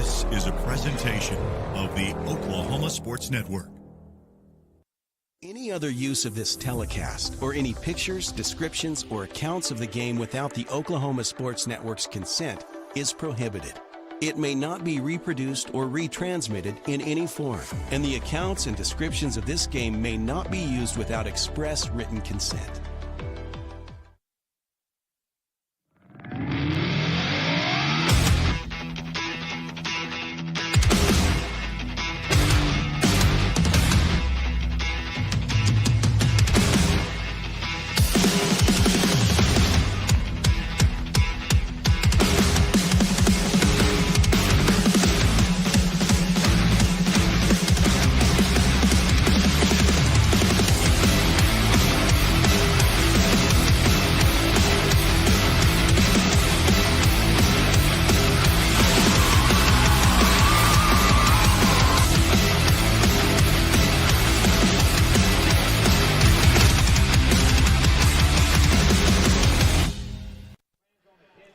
This is a presentation of the Oklahoma Sports Network. Any other use of this telecast or any pictures, descriptions, or accounts of the game without the Oklahoma Sports Network's consent is prohibited. It may not be reproduced or retransmitted in any form, and the accounts and descriptions of this game may not be used without express written consent.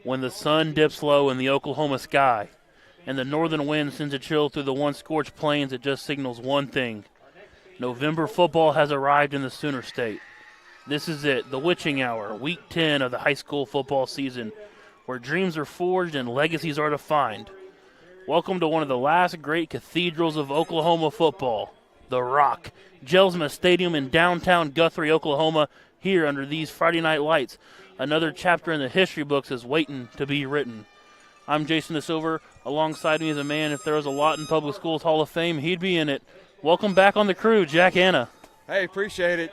When the sun dips low in the Oklahoma sky and the northern wind sends a chill through the once scorched plains, it just signals one thing. November football has arrived in the Sooner State. This is it, the witching hour, week 10 of the high school football season, where dreams are forged and legacies are defined. Welcome to one of the last great cathedrals of Oklahoma football, The Rock, Jelsma Stadium in downtown Guthrie, Oklahoma, here under these Friday night lights. Another chapter in the history books is waiting to be written. I'm Jason DeSilver. Alongside me is a man, if there was a Lawton Public Schools Hall of Fame, he'd be in it. Welcome back on the crew, Jack Anna. Hey, appreciate it.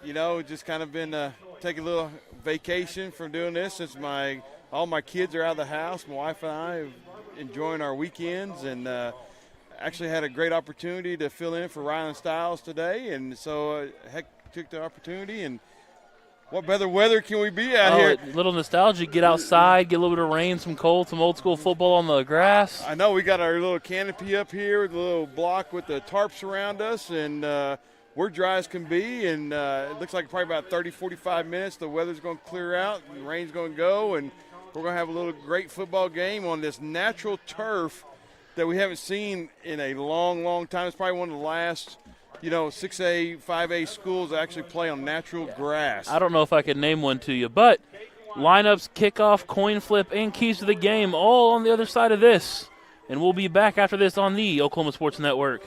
You know, just kind of been taking a little vacation from doing this since all my kids are out of the house. My wife and I are enjoying our weekends, and actually had a great opportunity to fill in for Rylan Stiles today, and so took the opportunity. And what better weather can we be out here? A little nostalgia. Get outside, get a little bit of rain, some cold, some old school football on the grass. I know we got our little canopy up here with a little block with the tarps around us, and we're dry as can be. And it looks like probably about 30, 45 minutes the weather's going to clear out and the rain's going to go, and we're going to have a little great football game on this natural turf that we haven't seen in a long, long time. It's probably one of the last 6A, 5A schools actually play on natural grass. I don't know if I could name one to you, but lineups, kickoff, coin flip, and keys to the game all on the other side of this. And we'll be back after this on the Oklahoma Sports Network.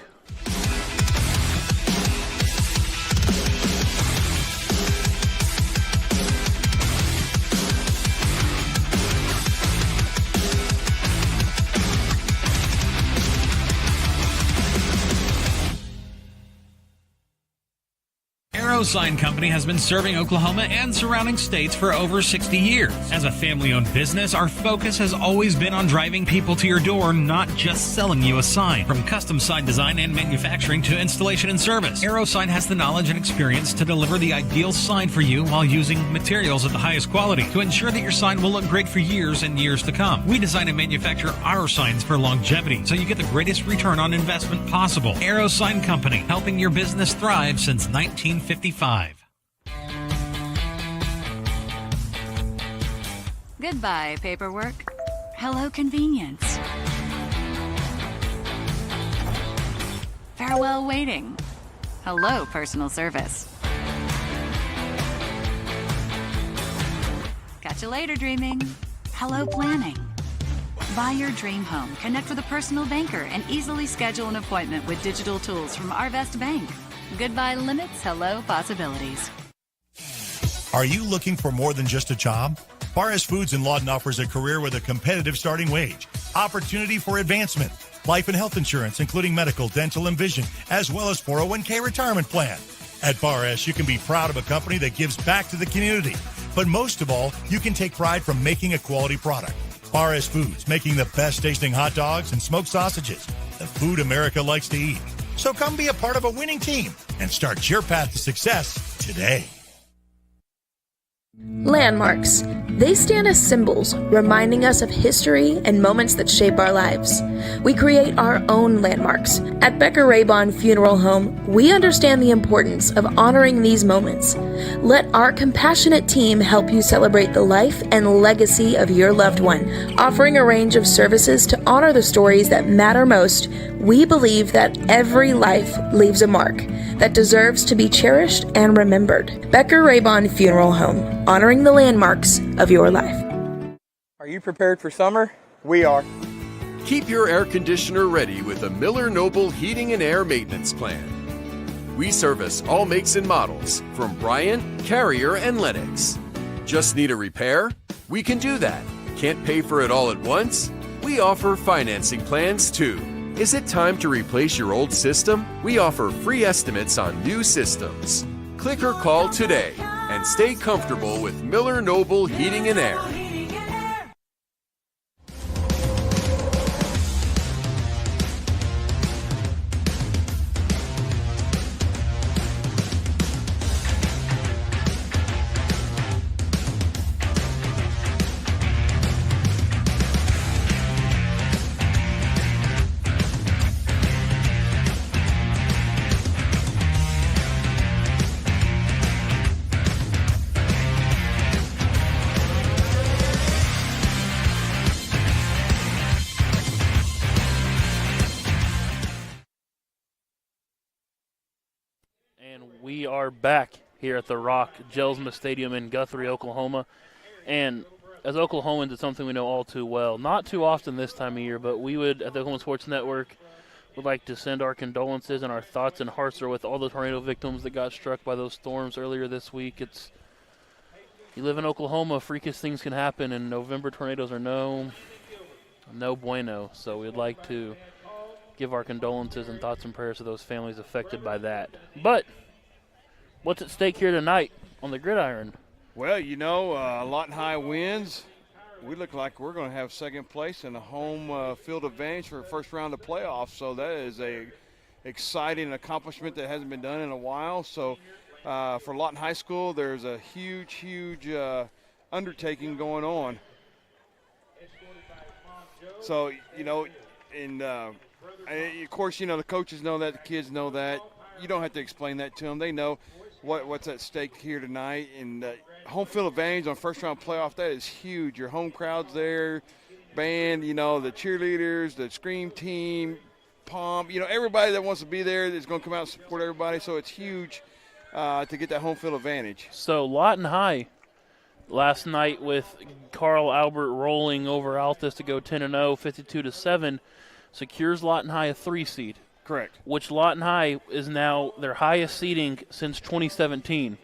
Sign Company has been serving Oklahoma and surrounding states for over 60 years. As a family-owned business, our focus has always been on driving people to your door, not just selling you a sign. From custom sign design and manufacturing to installation and service, AeroSign has the knowledge and experience to deliver the ideal sign for you while using materials of the highest quality to ensure that your sign will look great for years and years to come. We design and manufacture our signs for longevity, so you get the greatest return on investment possible. AeroSign Company, helping your business thrive since 1955. Goodbye, paperwork. Hello, convenience. Farewell, waiting. Hello, personal service. Catch you later, dreaming. Hello, planning. Buy your dream home, connect with a personal banker, and easily schedule an appointment with digital tools from Arvest Bank. Goodbye limits, hello possibilities. Are you looking for more than just a job? Barres Foods in Lawton offers a career with a competitive starting wage, opportunity for advancement, life and health insurance, including medical, dental, and vision, as well as 401k retirement plan. At Barres, you can be proud of a company that gives back to the community. But most of all, you can take pride from making a quality product. Barres Foods, making the best tasting hot dogs and smoked sausages, the food America likes to eat. So come be a part of a winning team and start your path to success today. Landmarks. They stand as symbols, reminding us of history and moments that shape our lives. We create our own landmarks. At Becker-Raybon Funeral Home, we understand the importance of honoring these moments. Let our compassionate team help you celebrate the life and legacy of your loved one. Offering a range of services to honor the stories that matter most, we believe that every life leaves a mark that deserves to be cherished and remembered. Becker-Raybon Funeral Home, honoring the landmarks of your life. Are you prepared for summer? We are. Keep your air conditioner ready with a Miller Noble Heating and Air Maintenance Plan. We service all makes and models from Bryant, Carrier, and Lennox. Just need a repair? We can do that. Can't pay for it all at once? We offer financing plans too. Is it time to replace your old system? We offer free estimates on new systems. Click or call today and stay comfortable with Miller Noble Heating and Air. We are back here at the Rock Gelsma Stadium in Guthrie, Oklahoma. And as Oklahomans, it's something we know all too well. Not too often this time of year, but we would, at the Oklahoma Sports Network, would like to send our condolences, and our thoughts and hearts are with all the tornado victims that got struck by those storms earlier this week. You live in Oklahoma, freakish things can happen, and November tornadoes are no bueno. So we'd like to give our condolences and thoughts and prayers to those families affected by that. But what's at stake here tonight on the gridiron? Well, Lawton High wins. We look like we're going to have second place and a home field advantage for the first round of playoffs. So that is a exciting accomplishment that hasn't been done in a while. So for Lawton High School, there's a huge undertaking going on. So, and of course, the coaches know that, the kids know that. You don't have to explain that to them. They know what's at stake here tonight. And home field advantage on first round playoff, that is huge. Your home crowd's there, band, the cheerleaders, the scream team, pomp, everybody that wants to be there is going to come out and support everybody. So it's huge to get that home field advantage. So Lawton High last night with Carl Albert rolling over Altus to go 10-0, 52-7, secures Lawton High a 3 seed. Correct. Which Lawton High is now their highest seeding since 2017.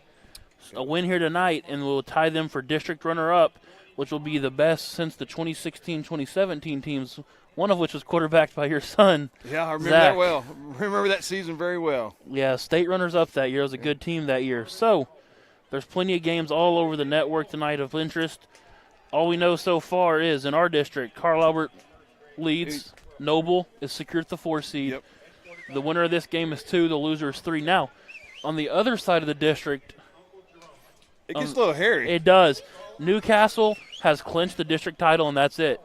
A win here tonight, and will tie them for district runner-up, which will be the best since the 2016-2017 teams, one of which was quarterbacked by your son, Yeah, I remember Zach. that well. Remember that season very well. Yeah, state runners-up that year. It was a good team that year. So there's plenty of games all over the network tonight of interest. All we know so far is in our district, Carl Albert leads. Noble is secured the 4 seed. Yep. The winner of this game is 2. The loser is 3. Now, on the other side of the district, it gets a little hairy. It does. Newcastle has clinched the district title, and that's it.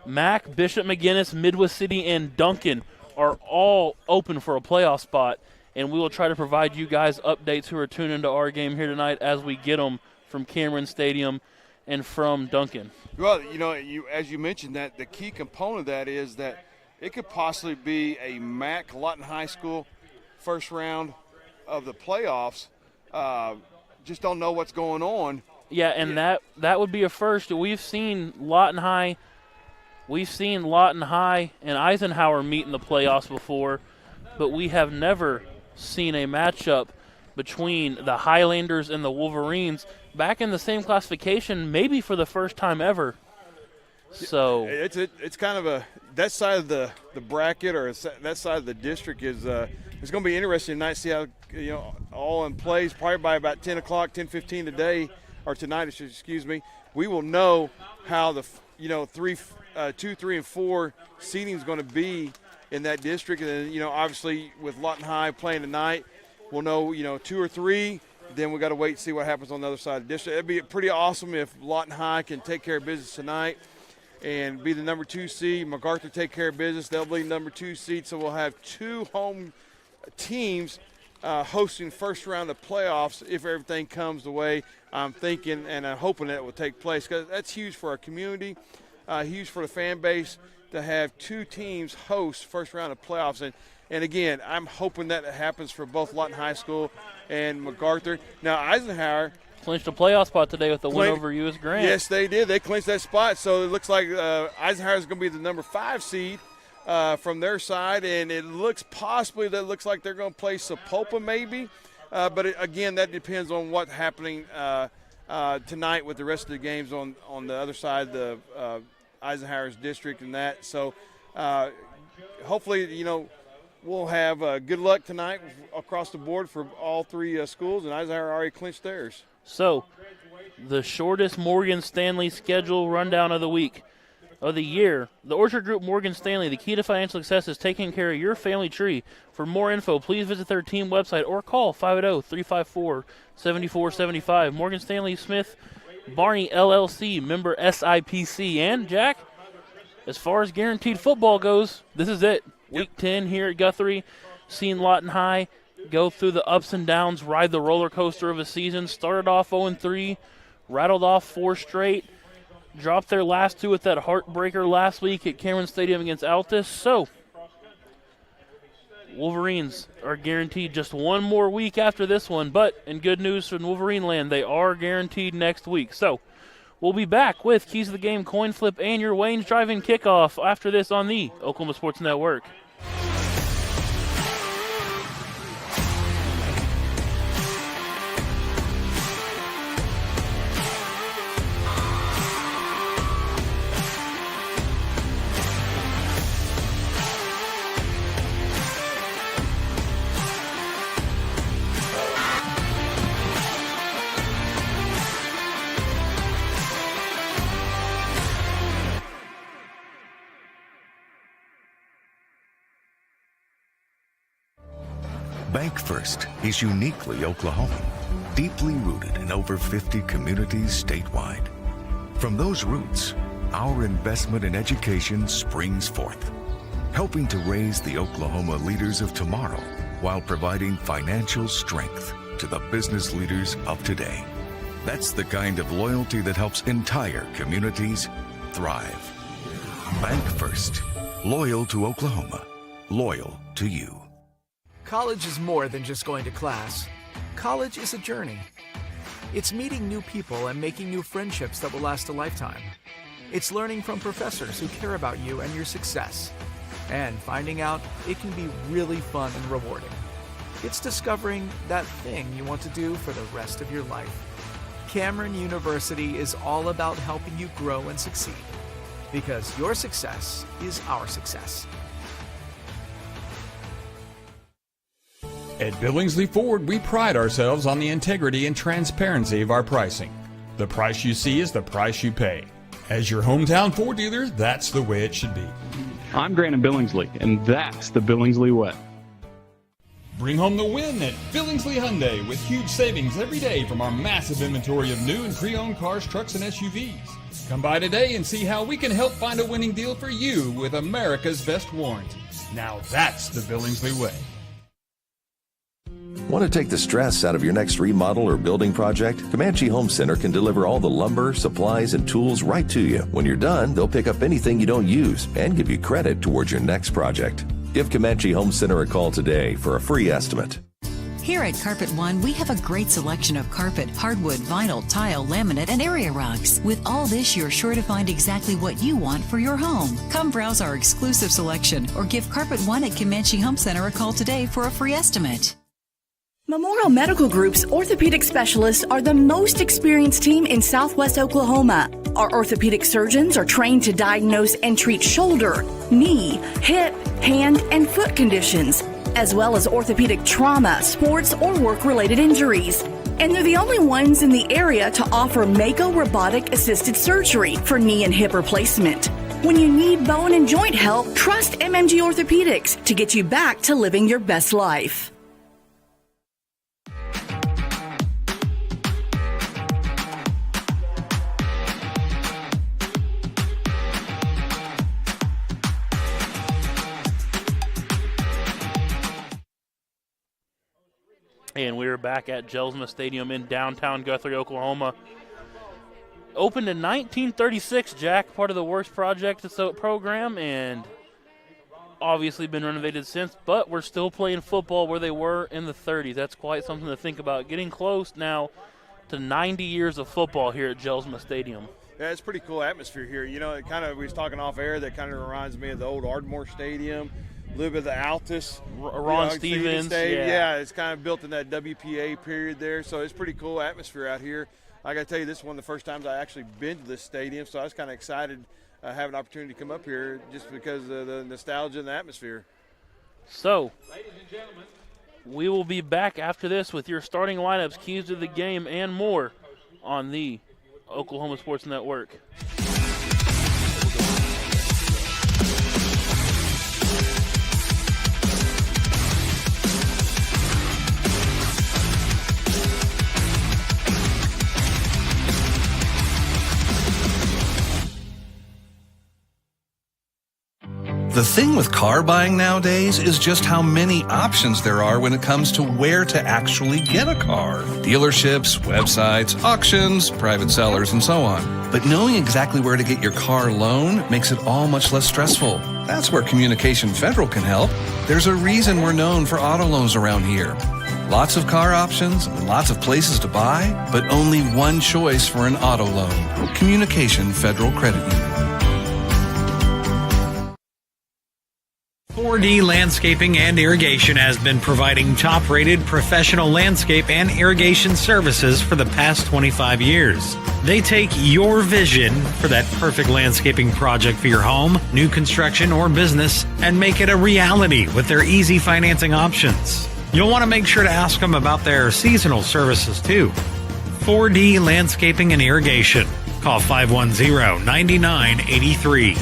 Mack, Bishop McGuinness, Midwest City, and Duncan are all open for a playoff spot, and we will try to provide you guys updates who are tuned into our game here tonight as we get them from Cameron Stadium and from Duncan. Well, as you mentioned, that the key component of that is that it could possibly be a Mack Lawton High School first round of the playoffs. Just don't know what's going on. Yeah, and that would be a first. We've seen Lawton High and Eisenhower meet in the playoffs before, but we have never seen a matchup between the Highlanders and the Wolverines back in the same classification, maybe for the first time ever. So it's kind of that side of the bracket, or that side of the district is it's going to be interesting tonight. See how all in plays. Probably by about 10 o'clock, 10:15 today or tonight. Excuse me. We will know how the 2, 3, and 4 seeding is going to be in that district, and then obviously with Lawton High playing tonight, we'll know 2 or 3 then we got to wait and see what happens on the other side of the district. It'd be pretty awesome if Lawton High can take care of business tonight and be the number 2 seed. MacArthur take care of business. They'll be number 2 seed. So we'll have 2 home teams hosting first round of playoffs if everything comes the way I'm thinking and I'm hoping that it will take place, because that's huge for our community, huge for the fan base to have 2 teams host first round of playoffs. And again, I'm hoping that it happens for both Lawton High School and MacArthur. Now, Eisenhower clinched a playoff spot today with the win over U.S. Grant. Yes, they did. They clinched that spot. So it looks like Eisenhower is going to be the number 5 seed from their side, and it looks like they're going to play Sapulpa maybe. But again, that depends on what's happening tonight with the rest of the games on the other side of the Eisenhower's district and that. So hopefully, we'll have good luck tonight across the board for all 3 schools, and Eisenhower already clinched theirs. So, the shortest Morgan Stanley schedule rundown of the year. The Orchard Group Morgan Stanley, the key to financial success is taking care of your family tree. For more info, please visit their team website or call 580-354-7475. Morgan Stanley Smith Barney LLC, member SIPC. And, Jack, as far as guaranteed football goes, this is it. Week 10 here at Guthrie, seeing Lawton High go through the ups and downs, ride the roller coaster of a season. Started off 0-3, rattled off 4 straight, dropped their last 2 with that heartbreaker last week at Cameron Stadium against Altus. So, Wolverines are guaranteed just 1 more week after this one, but in good news from Wolverine land, they are guaranteed next week. So, we'll be back with Keys of the Game, Coin Flip, and your Wayne's Drive-In Kickoff after this on the Oklahoma Sports Network. Bank First is uniquely Oklahoman, deeply rooted in over 50 communities statewide. From those roots, our investment in education springs forth, helping to raise the Oklahoma leaders of tomorrow while providing financial strength to the business leaders of today. That's the kind of loyalty that helps entire communities thrive. Bank First, loyal to Oklahoma, loyal to you. College is more than just going to class. College is a journey. It's meeting new people and making new friendships that will last a lifetime. It's learning from professors who care about you and your success. And finding out it can be really fun and rewarding. It's discovering that thing you want to do for the rest of your life. Cameron University is all about helping you grow and succeed. Because your success is our success. At Billingsley Ford, we pride ourselves on the integrity and transparency of our pricing. The price you see is the price you pay. As your hometown Ford dealer, that's the way it should be. I'm Grant at Billingsley, and that's the Billingsley way. Bring home the win at Billingsley Hyundai with huge savings every day from our massive inventory of new and pre-owned cars, trucks, and SUVs. Come by today and see how we can help find a winning deal for you with America's best warranty. Now that's the Billingsley way. Want to take the stress out of your next remodel or building project? Comanche Home Center can deliver all the lumber, supplies, and tools right to you. When you're done, they'll pick up anything you don't use and give you credit towards your next project. Give Comanche Home Center a call today for a free estimate. Here at Carpet One, we have a great selection of carpet, hardwood, vinyl, tile, laminate, and area rugs. With all this, you're sure to find exactly what you want for your home. Come browse our exclusive selection or give Carpet One at Comanche Home Center a call today for a free estimate. Memorial Medical Group's orthopedic specialists are the most experienced team in Southwest Oklahoma. Our orthopedic surgeons are trained to diagnose and treat shoulder, knee, hip, hand, and foot conditions, as well as orthopedic trauma, sports, or work-related injuries. And they're the only ones in the area to offer Mako robotic-assisted surgery for knee and hip replacement. When you need bone and joint help, trust MMG Orthopedics to get you back to living your best life. And we're back at Jelsma Stadium in downtown Guthrie, Oklahoma. Opened in 1936, Jack, part of the Works Project program, and obviously been renovated since, but we're still playing football where they were in the 30s. That's quite something to think about. Getting close now to 90 years of football here at Jelsma Stadium. Yeah, it's a pretty cool atmosphere here. You know, we was talking off air, that kind of reminds me of the old Ardmore Stadium, a little bit of the Altus. Ron Stevens. Yeah, it's kind of built in that WPA period there, so it's pretty cool atmosphere out here. I got to tell you, this is one of the first times I actually been to this stadium, so I was kind of excited to have an opportunity to come up here just because of the nostalgia and the atmosphere. So, we will be back after this with your starting lineups, keys to the game, and more on the Oklahoma Sports Network. The thing with car buying nowadays is just how many options there are when it comes to where to actually get a car. Dealerships, websites, auctions, private sellers, and so on. But knowing exactly where to get your car loan makes it all much less stressful. That's where Communication Federal can help. There's a reason we're known for auto loans around here. Lots of car options and lots of places to buy, but only one choice for an auto loan. Communication Federal Credit Union. 4D Landscaping and Irrigation has been providing top-rated professional landscape and irrigation services for the past 25 years. They take your vision for that perfect landscaping project for your home, new construction, or business and make it a reality with their easy financing options. You'll want to make sure to ask them about their seasonal services too. 4D Landscaping and Irrigation. Call 510-9983.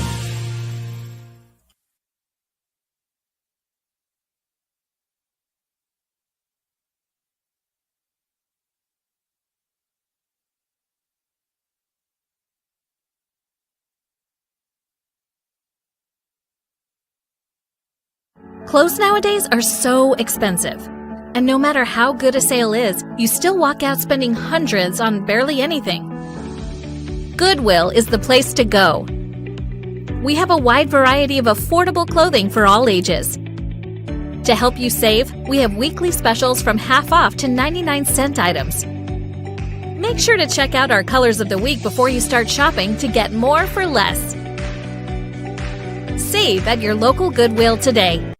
Clothes nowadays are so expensive. And no matter how good a sale is, you still walk out spending hundreds on barely anything. Goodwill is the place to go. We have a wide variety of affordable clothing for all ages. To help you save, we have weekly specials from half off to 99-cent items. Make sure to check out our colors of the week before you start shopping to get more for less. Save at your local Goodwill today.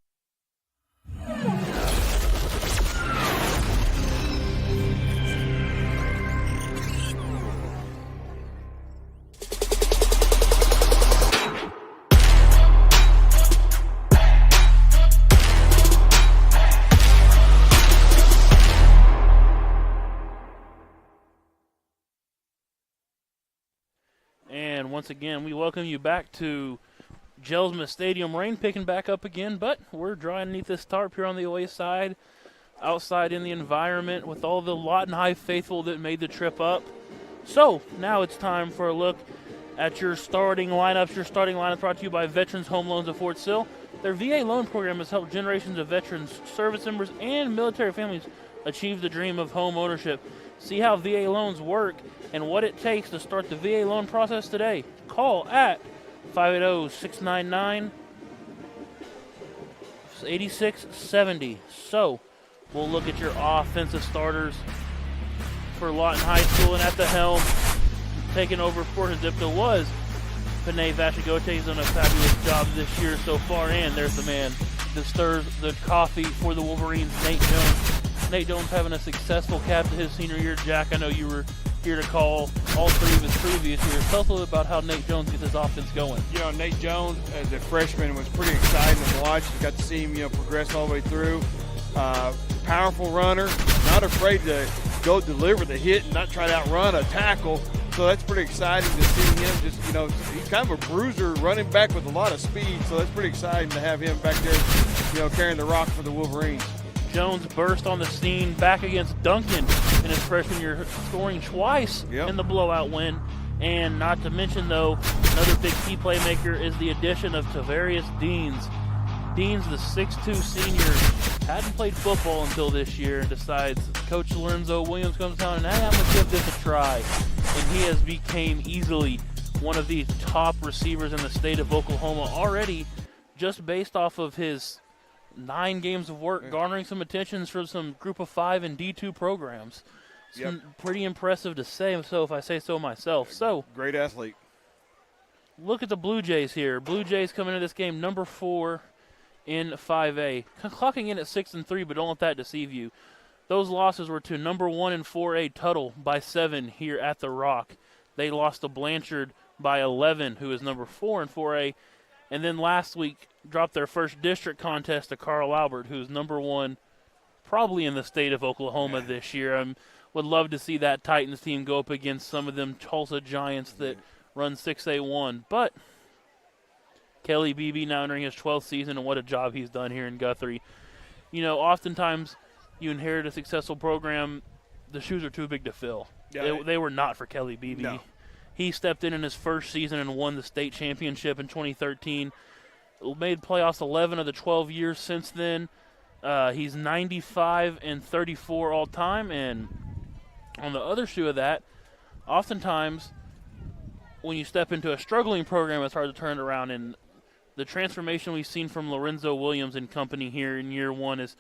And once again, we welcome you back to Jelsma Stadium. Rain picking back up again, but we're dry underneath this tarp here on the away side, outside in the environment with all the Lawton High faithful that made the trip up. So now it's time for a look at your starting lineups. Your starting lineup brought to you by Veterans Home Loans of Fort Sill. Their VA loan program has helped generations of veterans, service members, and military families achieve the dream of home ownership. See how VA loans work and what it takes to start the VA loan process today. Call at 580-699-8670. So we'll look at your offensive starters for Lawton High School, and at the helm, taking over for Hadipta was Panay Vashigote. He's done a fabulous job this year so far, and there's the man that stirs the coffee for the Wolverines, Nate Jones. Nate Jones having a successful cap to his senior year. Jack, I know you were here to call all three of his previous years. Tell us a little bit about how Nate Jones gets his offense going. You know, Nate Jones as a freshman was pretty exciting to watch. You got to see him, progress all the way through. Powerful runner, not afraid to go deliver the hit and not try to outrun a tackle. So that's pretty exciting to see him. Just, he's kind of a bruiser, running back with a lot of speed. So that's pretty exciting to have him back there, carrying the rock for the Wolverines. Jones burst on the scene back against Duncan in his freshman year, scoring twice in the blowout win. And not to mention, though, another big key playmaker is the addition of Tavarius Deans. Dean's the 6'2 senior, hadn't played football until this year, and decides Coach Lorenzo Williams comes down and hey, I'm going to give this a try. And he has became easily one of the top receivers in the state of Oklahoma already, just based off of his 9 games of work, garnering some attentions from some Group of 5 and D2 programs. It's pretty impressive to say so, if I say so myself. So great athlete. Look at the Blue Jays here. Blue Jays coming into this game number 4 in 5A, clocking in at 6-3, but don't let that deceive you. Those losses were to number 1 in 4A Tuttle by 7 here at the Rock. They lost to Blanchard by 11, who is number 4 in 4A, and then last week dropped their first district contest to Carl Albert, who's number 1 probably in the state of Oklahoma this year. I would love to see that Titans team go up against some of them Tulsa Giants that run 6A1. But Kelly Beebe now entering his 12th season, and what a job he's done here in Guthrie. You know, oftentimes you inherit a successful program, the shoes are too big to fill. Yeah. They were not for Kelly Beebe. No. He stepped in his first season and won the state championship in 2013. Made playoffs 11 of the 12 years since then. He's 95-34 all time, and on the other shoe of that, oftentimes when you step into a struggling program, it's hard to turn it around. And the transformation we've seen from Lorenzo Williams and company here in year 1 is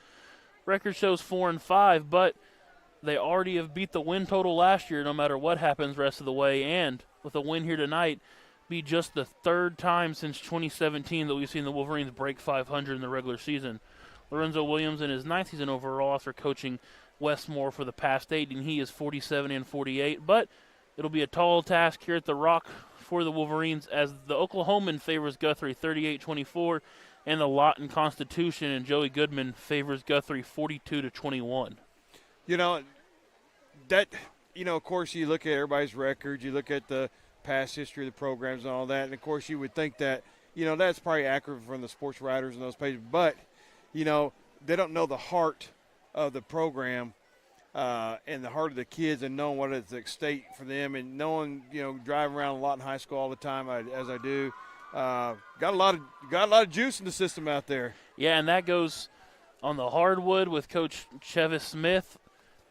record shows 4-5, but they already have beat the win total last year no matter what happens rest of the way. And with a win here tonight, be just the 3rd time since 2017 that we've seen the Wolverines break 500 in the regular season. Lorenzo Williams in his 9th season overall after coaching Westmore for the past 8, and he is 47-48. But it'll be a tall task here at the Rock for the Wolverines as the Oklahoman favors Guthrie 38-24, and the Lawton Constitution and Joey Goodman favors Guthrie 42-21. You know, that, you know, of course, you look at everybody's records, you look at the past history of the programs and all that, and of course, you would think that, you know, that's probably accurate from the sports writers and those pages, but, you know, they don't know the heart of the program and the heart of the kids and knowing what is at stake for them and knowing, you know, driving around Lawton High School all the time as I do. Got a lot of juice in the system out there. Yeah, and that goes on the hardwood with Coach Chevis Smith,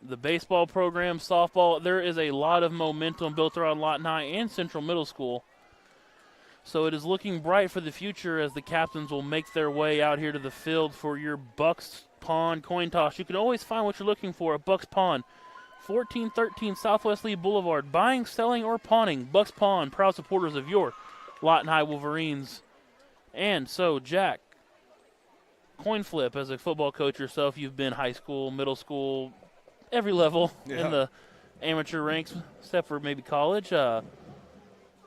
the baseball program, softball. There is a lot of momentum built around Lawton High and Central Middle School. So it is looking bright for the future as the captains will make their way out here to the field for your Bucks Pond coin toss. You can always find what you're looking for at Bucks Pond, 1413 Southwest Lee Boulevard. Buying, selling, or pawning, Bucks Pond, proud supporters of your Lawton High Wolverines. And so, Jack, coin flip, as a football coach yourself, you've been high school, middle school, every level in the amateur ranks, except for maybe college.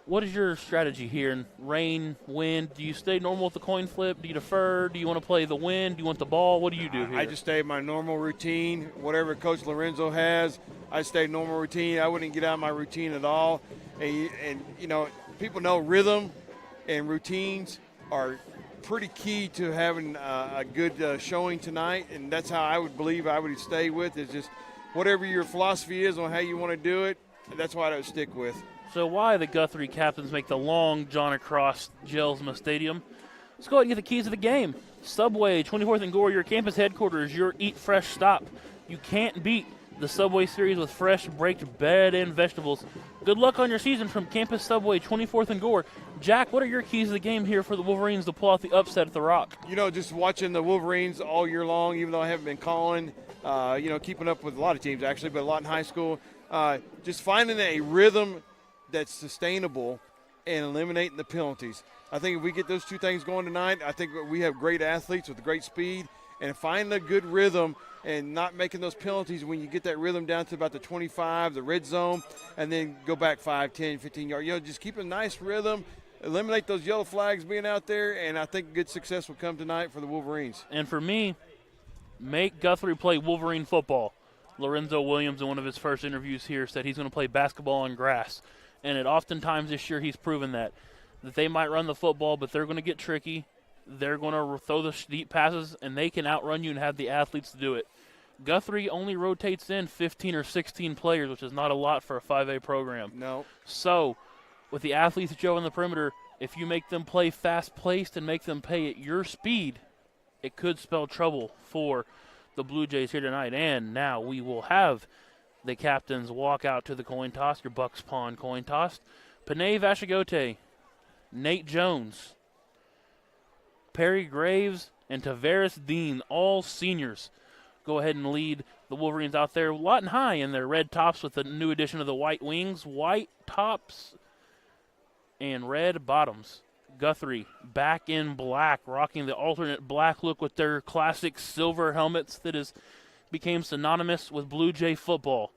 What is your strategy here in rain, wind? Do you stay normal with the coin flip? Do you defer? Do you want to play the wind? Do you want the ball? What do you do here? I just stay in my normal routine. Whatever Coach Lorenzo has, I stay normal routine. I wouldn't get out of my routine at all. And you know, people know rhythm and routines are pretty key to having a good showing tonight, and that's how I would believe I would stay with, is just whatever your philosophy is on how you want to do it, that's what I would stick with. So why the Guthrie captains make the long John across Gelsma Stadium? Let's go ahead and get the keys to the game. Subway, 24th and Gore, your campus headquarters, your Eat Fresh stop. You can't beat the Subway series with fresh baked bread and vegetables. Good luck on your season from Campus Subway, 24th and Gore. Jack, what are your keys to the game here for the Wolverines to pull out the upset at the Rock? You know, just watching the Wolverines all year long, even though I haven't been calling, you know, keeping up with a lot of teams actually, but a lot in high school, just finding a rhythm that's sustainable and eliminating the penalties. I think if we get those two things going tonight, I think we have great athletes with great speed, and find a good rhythm and not making those penalties when you get that rhythm down to about the 25, the red zone, and then go back 5, 10, 15 yards. You know, just keep a nice rhythm, eliminate those yellow flags being out there, and I think good success will come tonight for the Wolverines. And for me, make Guthrie play Wolverine football. Lorenzo Williams, in one of his first interviews here, said he's going to play basketball on grass. And it oftentimes this year he's proven that they might run the football, but they're going to get tricky. They're going to throw the deep passes, and they can outrun you and have the athletes to do it. Guthrie only rotates in 15 or 16 players, which is not a lot for a 5A program. No. So with the athletes that you have on the perimeter, if you make them play fast-paced and make them play at your speed, it could spell trouble for the Blue Jays here tonight. And now we will have the captains walk out to the coin toss, your Bucks Pawn coin toss. Panay Vashigote, Nate Jones, Perry Graves, and Tavares Dean, all seniors, go ahead and lead the Wolverines out there. Lawton High in their red tops with the new addition of the white wings, white tops and red bottoms. Guthrie back in black, rocking the alternate black look with their classic silver helmets that became synonymous with Blue Jay football.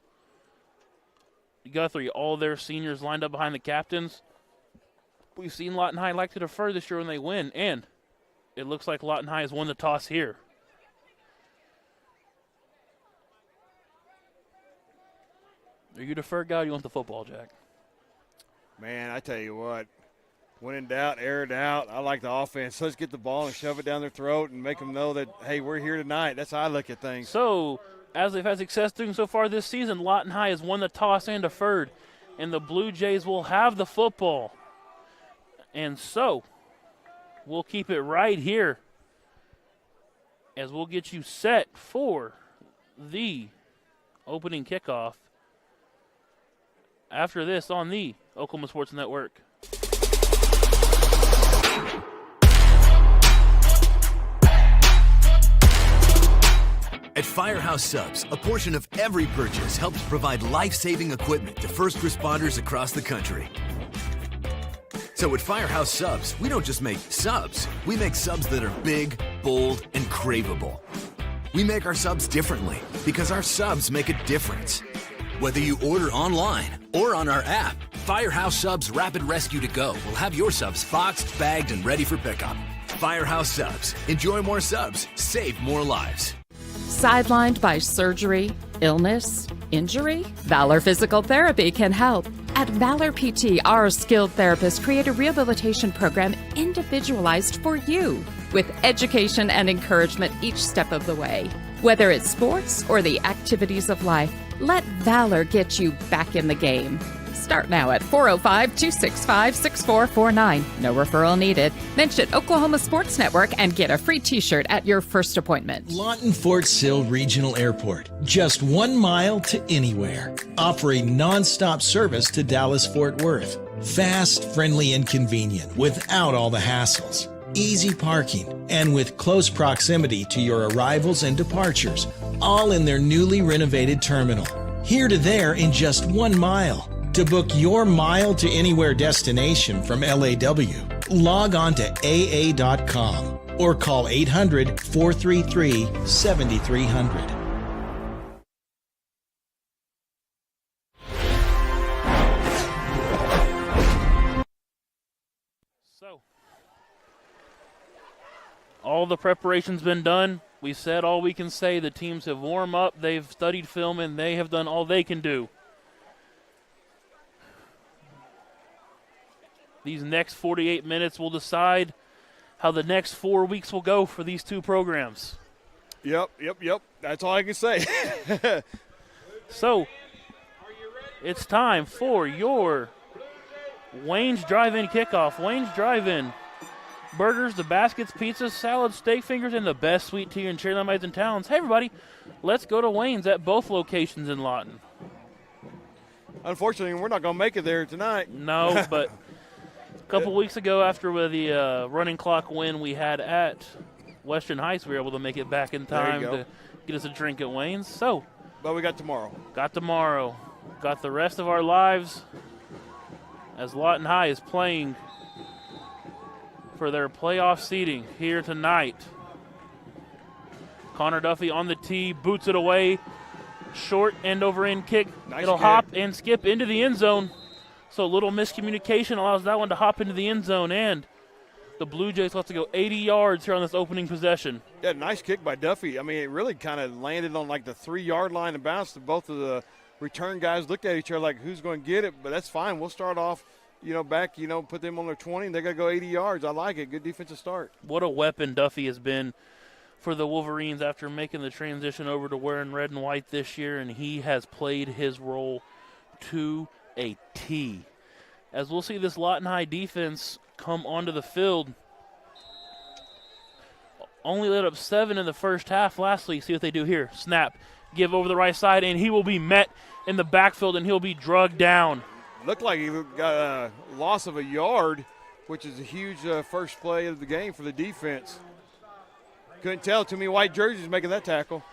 Guthrie, all their seniors lined up behind the captains. We've seen Lawton High like to defer this year when they win, and it looks like Lawton High has won the toss here. Are you deferred guy or you want the football, Jack? Man, I tell you what, when in doubt, air it out. I like the offense. Let's get the ball and shove it down their throat and make them know that, hey, we're here tonight. That's how I look at things. So, as they've had success doing so far this season, Lawton High has won the toss and deferred, and the Blue Jays will have the football. And so, we'll keep it right here as we'll get you set for the opening kickoff after this on the Oklahoma Sports Network. At Firehouse Subs, a portion of every purchase helps provide life-saving equipment to first responders across the country. So at Firehouse Subs, we don't just make subs. We make subs that are big, bold, and craveable. We make our subs differently because our subs make a difference. Whether you order online or on our app, Firehouse Subs Rapid Rescue to Go will have your subs boxed, bagged, and ready for pickup. Firehouse Subs. Enjoy more subs. Save more lives. Sidelined by surgery, illness, injury? Valor Physical Therapy can help. At Valor PT, our skilled therapists create a rehabilitation program individualized for you, with education and encouragement each step of the way. Whether it's sports or the activities of life, let Valor get you back in the game. Start now at 405-265-6449. No referral needed. Mention Oklahoma Sports Network and get a free t-shirt at your first appointment. Lawton Fort Sill Regional Airport. Just 1 mile to anywhere. Offering non-stop service to Dallas-Fort Worth. Fast, friendly, and convenient without all the hassles. Easy parking and with close proximity to your arrivals and departures. All in their newly renovated terminal. Here to there in just 1 mile. To book your mile to anywhere destination from LAW, log on to AA.com or call 800-433-7300. So, all the preparation's been done. We said all we can say. The teams have warmed up, they've studied film, and they have done all they can do. These next 48 minutes will decide how the next 4 weeks will go for these two programs. Yep. That's all I can say. So, it's time for your Wayne's Drive-In kickoff. Wayne's Drive-In. Burgers, the baskets, pizzas, salads, steak fingers, and the best sweet tea and cherry lemonades in towns. Hey, everybody, let's go to Wayne's at both locations in Lawton. Unfortunately, we're not going to make it there tonight. No, but a couple weeks ago after the running clock win we had at Western Heights, we were able to make it back in time to get us a drink at Wayne's. So, but we got tomorrow. Got the rest of our lives as Lawton High is playing for their playoff seeding here tonight. Connor Duffy on the tee, boots it away. Short end over end kick. Nice It'll kick. hop and skip into the end zone. So a little miscommunication allows that one to hop into the end zone, and the Blue Jays will have to go 80 yards here on this opening possession. Yeah, nice kick by Duffy. I mean, it really kind of landed on like the 3-yard line and bounced. Both of the return guys looked at each other like, who's going to get it? But that's fine. We'll start off, back, put them on their 20, and they're going to go 80 yards. I like it. Good defensive start. What a weapon Duffy has been for the Wolverines after making the transition over to wearing red and white this year, and he has played his role to a T. As we'll see this Lawton High defense come onto the field, Only let up 7 in the first half last week. See what they do here. Snap. Give over the right side, and he will be met in the backfield, and he'll be drugged down. Looked like he got a loss of a yard, which is a huge first play of the game for the defense. Couldn't tell. Too many white jerseys making that tackle.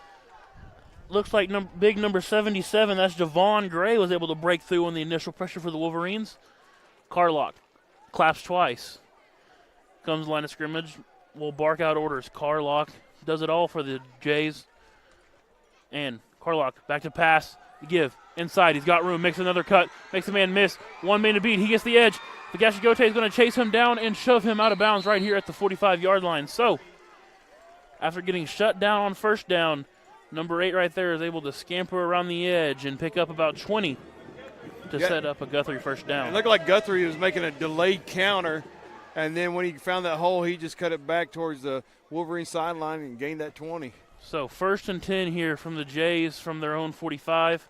Looks like big number 77, that's Javon Gray, was able to break through on the initial pressure for the Wolverines. Carlock claps twice. Comes line of scrimmage. Will bark out orders. Carlock does it all for the Jays. And Carlock back to pass. Give. Inside. He's got room. Makes another cut. Makes a man miss. 1 man to beat. He gets the edge. The Gashagote is going to chase him down and shove him out of bounds right here at the 45-yard line. So, after getting shut down on first down, number 8 right there is able to scamper around the edge and pick up about 20 to set up a Guthrie first down. It looked like Guthrie was making a delayed counter, and then when he found that hole, he just cut it back towards the Wolverine sideline and gained that 20. So 1st and 10 here from the Jays from their own 45.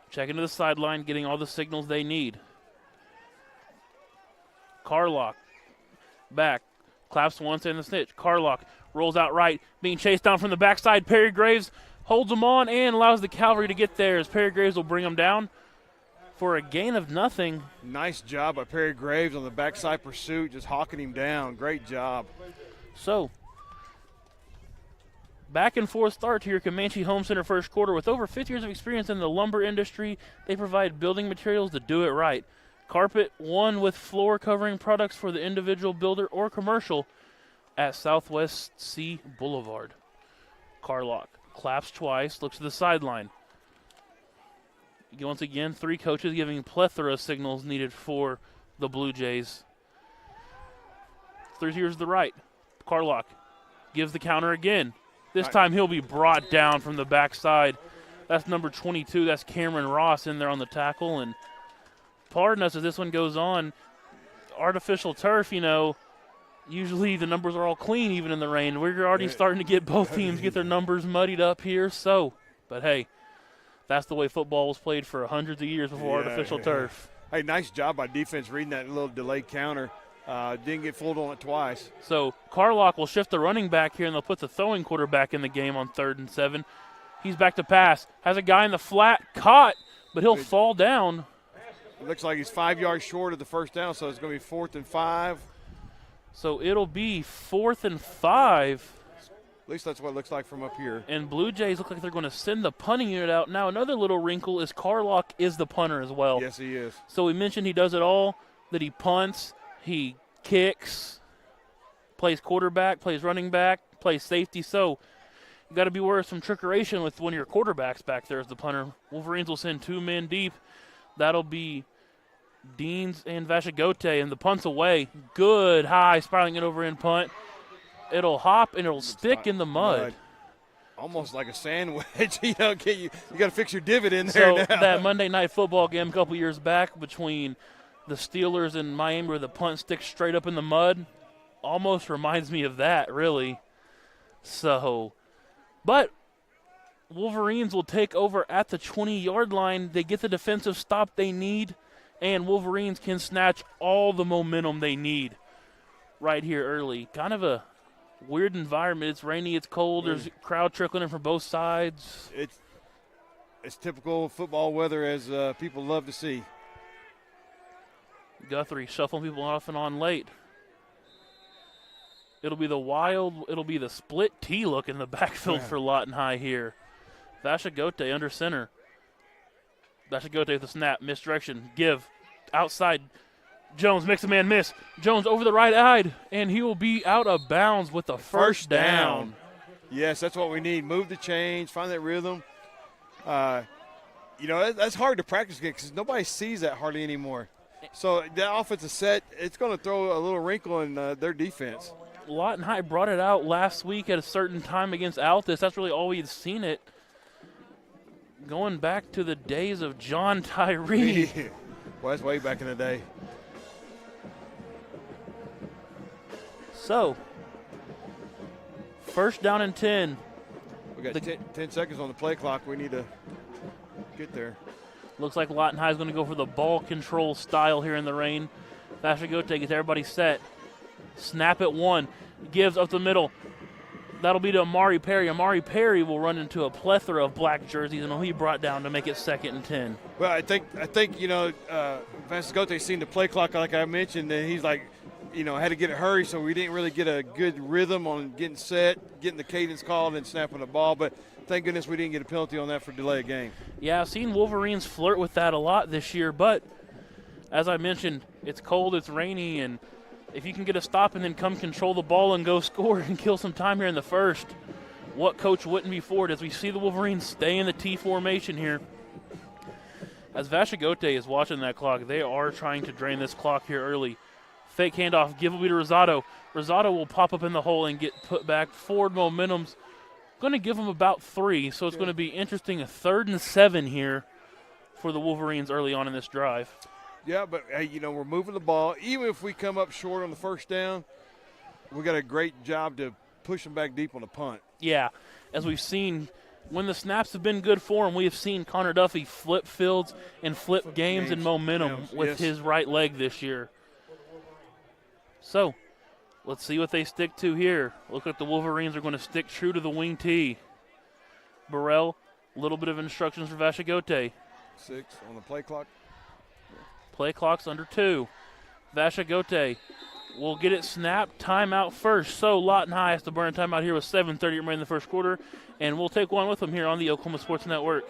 Checking to the sideline, getting all the signals they need. Carlock back, claps once in the snitch. Carlock rolls out right, being chased down from the backside. Perry Graves holds him on and allows the cavalry to get there as Perry Graves will bring him down for a gain of nothing. Nice job by Perry Graves on the backside pursuit, just hawking him down. Great job. So, back and forth start to your Comanche Home Center first quarter. With over 50 years of experience in the lumber industry, they provide building materials to do it right. Carpet one with floor covering products for the individual builder or commercial at Southwest C Boulevard. Carlock claps twice, looks to the sideline. Once again, 3 coaches giving plethora of signals needed for the Blue Jays. 3 years to the right. Carlock gives the counter again. This time he'll be brought down from the backside. That's number 22. That's Cameron Ross in there on the tackle. And pardon us as this one goes on. Artificial turf, usually the numbers are all clean even in the rain. We're already starting to get both teams get their numbers muddied up here. But hey, that's the way football was played for hundreds of years before artificial turf. Hey, nice job by defense reading that little delayed counter. Didn't get fooled on it twice. So Carlock will shift the running back here, and they'll put the throwing quarterback in the game on 3rd and 7. He's back to pass. Has a guy in the flat, caught, but he'll fall down. It looks like he's 5 yards short of the first down, so it's going to be 4th and 5. So it'll be 4th and 5. At least that's what it looks like from up here. And Blue Jays look like they're going to send the punting unit out. Now, another little wrinkle is Carlock is the punter as well. Yes, he is. So we mentioned he does it all, that he punts, he kicks, plays quarterback, plays running back, plays safety. So you got to be aware of some trickeration with one of your quarterbacks back there as the punter. Wolverines will send 2 men deep. That'll be Deans and Vashagote, and the punt's away. Good high, spiraling it over in punt. It'll hop and it'll stick in the mud. Almost like a sandwich. You got to fix your divot in there now. That Monday Night Football game a couple years back between the Steelers and Miami where the punt sticks straight up in the mud almost reminds me of that, really. But Wolverines will take over at the 20-yard line. They get the defensive stop they need, and Wolverines can snatch all the momentum they need right here early. Kind of a weird environment. It's rainy, it's cold. There's a crowd trickling in from both sides. It's typical football weather, as people love to see. Guthrie shuffling people off and on late. It'll be the split T look in the backfield for Lawton High here. Vashagote under center. Vashagote with the snap, misdirection, give, outside. Jones makes a man miss. Jones over the right side, and he will be out of bounds with the first down. Yes, that's what we need. Move the chains, find that rhythm. That's hard to practice because nobody sees that hardly anymore. So that offensive set, it's going to throw a little wrinkle in their defense. Lawton High brought it out last week at a certain time against Altus. That's really all we'd seen it. Going back to the days of John Tyree. Well, that's way back in the day. So, first down and 10. We got 10 seconds on the play clock. We need to get there. Looks like Lawton High is going to go for the ball control style here in the rain. Vashagote gets everybody set. Snap at 1. Gives up the middle. That'll be to Amari Perry. Amari Perry will run into a plethora of black jerseys, and he'll be brought down to make it 2nd and 10. Well, I think Vascote seen the play clock like I mentioned, and he's like, had to get a hurry, so we didn't really get a good rhythm on getting set, getting the cadence called, and snapping the ball. But thank goodness we didn't get a penalty on that for delay of game. Yeah, I've seen Wolverines flirt with that a lot this year, but as I mentioned, it's cold, it's rainy, and if you can get a stop and then come control the ball and go score and kill some time here in the first, what coach wouldn't be for it as we see the Wolverines stay in the T formation here. As Vascote is watching that clock, they are trying to drain this clock here early. Fake handoff, give will be to Rosado. Rosado will pop up in the hole and get put back. Forward momentum's going to give them about 3, so it's going to be interesting. A 3rd and 7 here for the Wolverines early on in this drive. Yeah, but, hey, we're moving the ball. Even if we come up short on the first down, we got a great job to push them back deep on the punt. Yeah, as we've seen, when the snaps have been good for him, we have seen Connor Duffy flip fields and flip games and momentum with his right leg this year. So, let's see what they stick to here. Look like the Wolverines are going to stick true to the wing tee. Burrell, a little bit of instructions for Vascote. 6 on the play clock. Play clock's under 2. Vascote will get it snapped. Timeout first. So Lawton High has to burn a timeout here with 7:30 remaining in the first quarter. And we'll take one with them here on the Oklahoma Sports Network.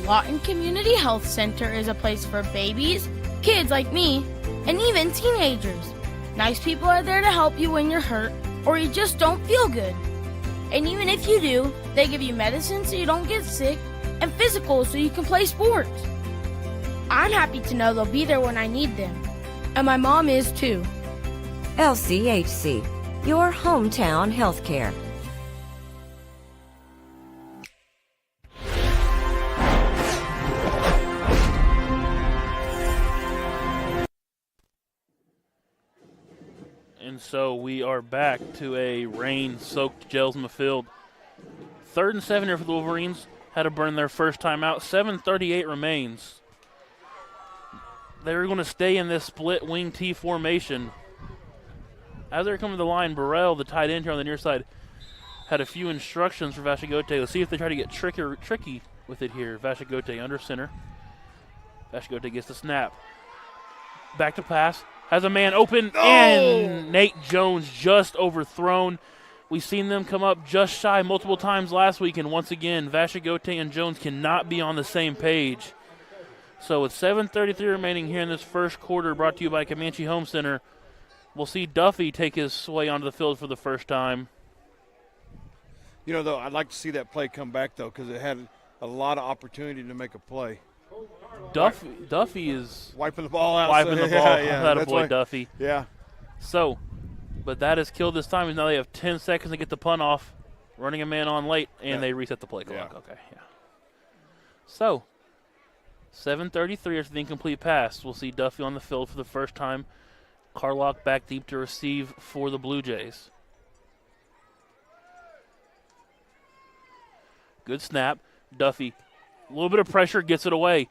Lawton Community Health Center is a place for babies, kids like me, and even teenagers. Nice people are there to help you when you're hurt or you just don't feel good. And even if you do, they give you medicine so you don't get sick and physicals so you can play sports. I'm happy to know they'll be there when I need them. And my mom is too. LCHC, your hometown healthcare. And so we are back to a rain-soaked Gelsma field. 3rd and 7 here for the Wolverines. Had to burn their first time out. 7:38 remains. They're going to stay in this split wing T formation. As they're coming to the line, Burrell, the tight end here on the near side, had a few instructions for Vascote. Let's see if they try to get tricky with it here. Vascote under center. Vascote gets the snap. Back to pass. Has a man open, and Nate Jones just overthrown. We've seen them come up just shy multiple times last week, and once again, Vascote and Jones cannot be on the same page. So with 7:33 remaining here in this first quarter, brought to you by Comanche Home Center, we'll see Duffy take his way onto the field for the first time. Though, I'd like to see that play come back, though, because it had a lot of opportunity to make a play. Duffy is wiping the ball out. Wiping the ball. Yeah, That boy Duffy. Yeah. So, but that is killed this time. Now they have 10 seconds to get the punt off, running a man on late, and they reset the play clock. Yeah. Okay, yeah. So, 7:33 after the incomplete pass. We'll see Duffy on the field for the first time. Carlock back deep to receive for the Blue Jays. Good snap. Duffy, a little bit of pressure, gets it away.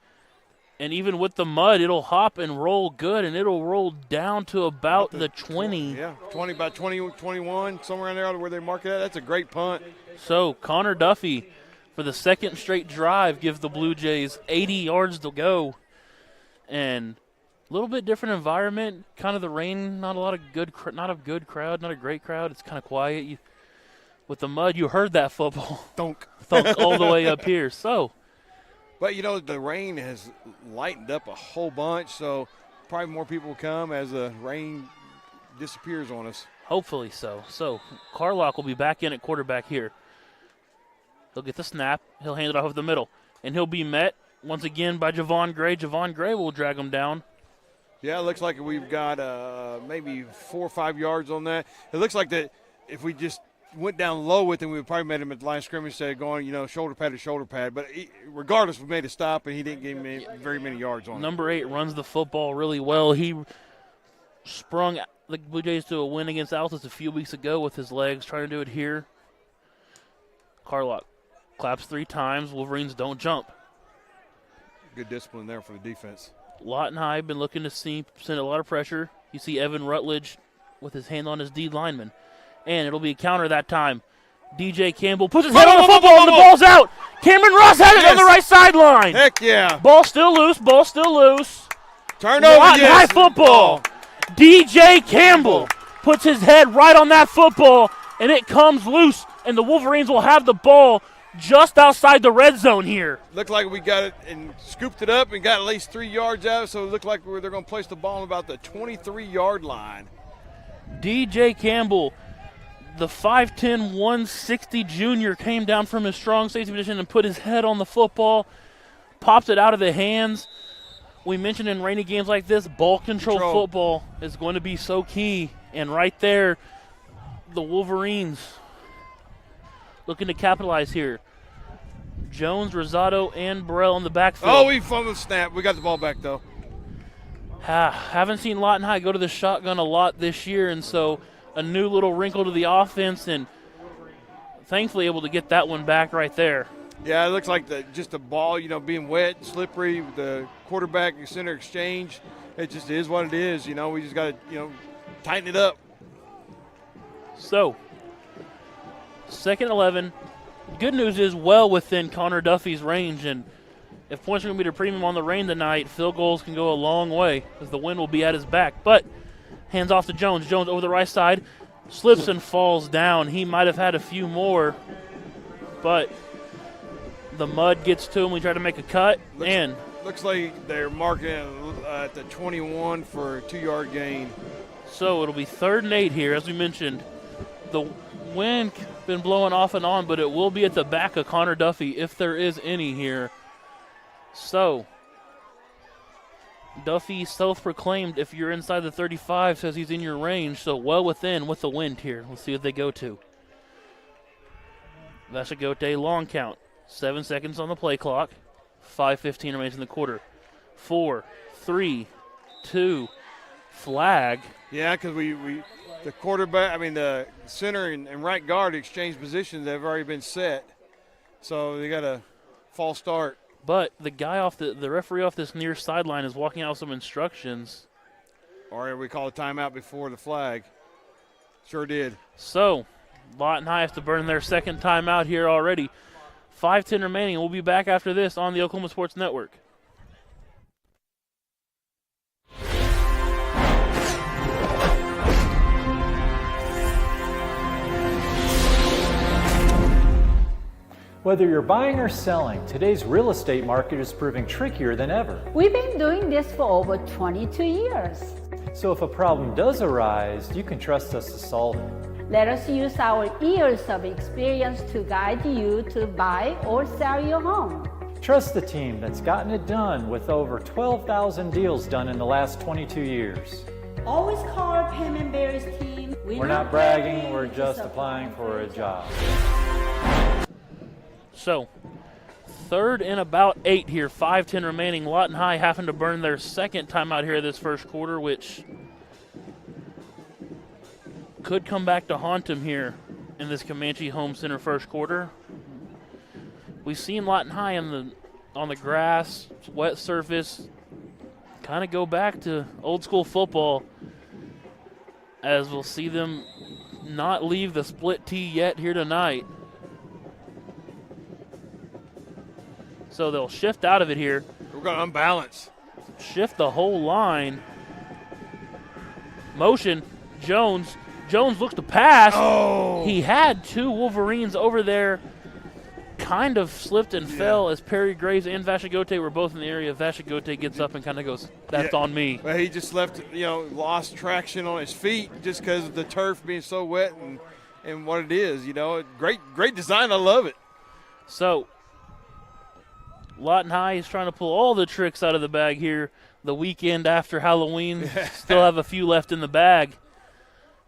And even with the mud, it'll hop and roll good, and it'll roll down to about the 20. Yeah, 20 by 20, 21, somewhere around there where they mark it at. That's a great punt. So Connor Duffy, for the second straight drive, gives the Blue Jays 80 yards to go. And a little bit different environment. Kind of the rain, not a good crowd, not a great crowd. It's kind of quiet. With the mud, you heard that football. Thunk all the way up here. So. But, the rain has lightened up a whole bunch, so probably more people will come as the rain disappears on us. Hopefully so. So Carlock will be back in at quarterback here. He'll get the snap. He'll hand it off the middle. And he'll be met once again by Javon Gray. Javon Gray will drag him down. Yeah, it looks like we've got maybe 4 or 5 yards on that. It looks like that if we just went down low with him, we would probably made him at the line of scrimmage, instead of going, shoulder pad to shoulder pad. But regardless, we made a stop, and he didn't give me very many yards on it. Number 8 runs the football really well. He sprung the Blue Jays to a win against Altus a few weeks ago with his legs, trying to do it here. Carlock claps 3 times. Wolverines don't jump. Good discipline there for the defense. Lawton High been looking to send a lot of pressure. You see Evan Rutledge with his hand on his D lineman. And it'll be a counter that time. DJ Campbell puts his head on the football and the ball's out. Cameron Ross had it on the right sideline. Heck yeah. Ball still loose. Turnover, Lawton High football. DJ Campbell puts his head right on that football, and it comes loose, and the Wolverines will have the ball just outside the red zone here. Looked like we got it and scooped it up and got at least 3 yards out, so it looked like they're going to place the ball on about the 23-yard line. DJ Campbell, the 5'10", 160 junior, came down from his strong safety position and put his head on the football, pops it out of the hands. We mentioned in rainy games like this, ball control football is going to be so key. And right there, the Wolverines looking to capitalize here. Jones, Rosado, and Burrell in the backfield. Oh, we fumbled snap. We got the ball back, though. Haven't seen Lawton High go to the shotgun a lot this year, and so a new little wrinkle to the offense, and thankfully able to get that one back right there. Yeah, it looks like just the ball, being wet and slippery, the quarterback and center exchange. It just is what it is. We just got to, tighten it up. So, 2nd 11. Good news is well within Connor Duffy's range, and if points are going to be the premium on the rain tonight, field goals can go a long way as the wind will be at his back. But hands off to Jones. Jones over the right side, slips and falls down. He might have had a few more, but the mud gets to him. We try to make a cut, Looks like they're marking it at the 21 for a 2-yard gain. So it'll be 3rd and 8 here. As we mentioned, the wind been blowing off and on, but it will be at the back of Connor Duffy if there is any here. So Duffy self-proclaimed, if you're inside the 35, says he's in your range, so well within with the wind here. Let's see what they go to. Vashagote long count. 7 seconds on the play clock. 5:15 remains in the quarter. 4, 3, 2, flag. Yeah, because the quarterback, the center and right guard exchange positions have already been set. So they got a false start. But the guy the referee off this near sideline is walking out with some instructions. Or we call a timeout before the flag. Sure did. So Lawton High has to burn their 2nd timeout here already. 5:10 remaining. We'll be back after this on the Oklahoma Sports Network. Whether you're buying or selling, today's real estate market is proving trickier than ever. We've been doing this for over 22 years. So if a problem does arise, you can trust us to solve it. Let us use our years of experience to guide you to buy or sell your home. Trust the team that's gotten it done with over 12,000 deals done in the last 22 years. Always call our Payment Bears team. We're not bragging, we're just applying for a job. So, 3rd and about 8 here, 5:10 remaining. Lawton High having to burn their 2nd timeout here this first quarter, which could come back to haunt them here in this Comanche Home Center first quarter. We've seen Lawton High on the grass, wet surface, kind of go back to old school football, as we'll see them not leave the split tee yet here tonight. So they'll shift out of it here. We're going to unbalance. Shift the whole line. Motion. Jones looks to pass. Oh. He had 2 Wolverines over there. Kind of slipped and fell as Perry Graves and Vashagote were both in the area. Vashagote gets up and kind of goes, that's on me. Well, he just lost traction on his feet just because of the turf being so wet and what it is. Great design. I love it. So Lawton High is trying to pull all the tricks out of the bag here the weekend after Halloween. Still have a few left in the bag.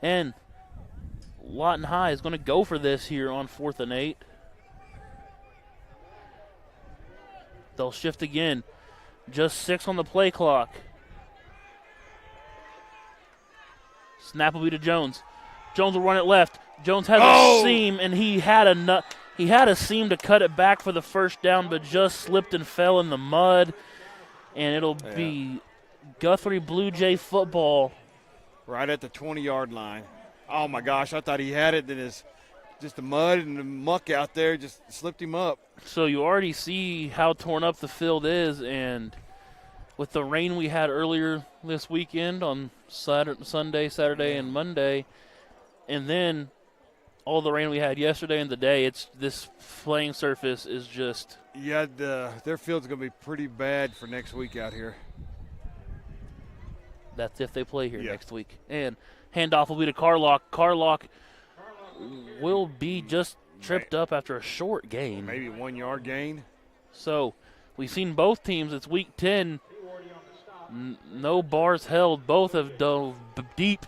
And Lawton High is going to go for this here on 4th and 8. They'll shift again. Just 6 on the play clock. Snap will be to Jones. Jones will run it left. Jones has a seam, and he had a seam to cut it back for the first down, but just slipped and fell in the mud. And it'll be Guthrie Blue Jay football. Right at the 20-yard line. Oh, my gosh, I thought he had it, then just the mud and the muck out there just slipped him up. So you already see how torn up the field is, and with the rain we had earlier this weekend on Sunday, Saturday, and Monday, and then all the rain we had yesterday and today, this playing surface is just... Yeah, their field's going to be pretty bad for next week out here. That's if they play here next week. And handoff will be to Carlock. Carlock will be just tripped up after a short gain. Maybe 1 yard gain. So we've seen both teams. It's week 10. No bars held. Both have dove deep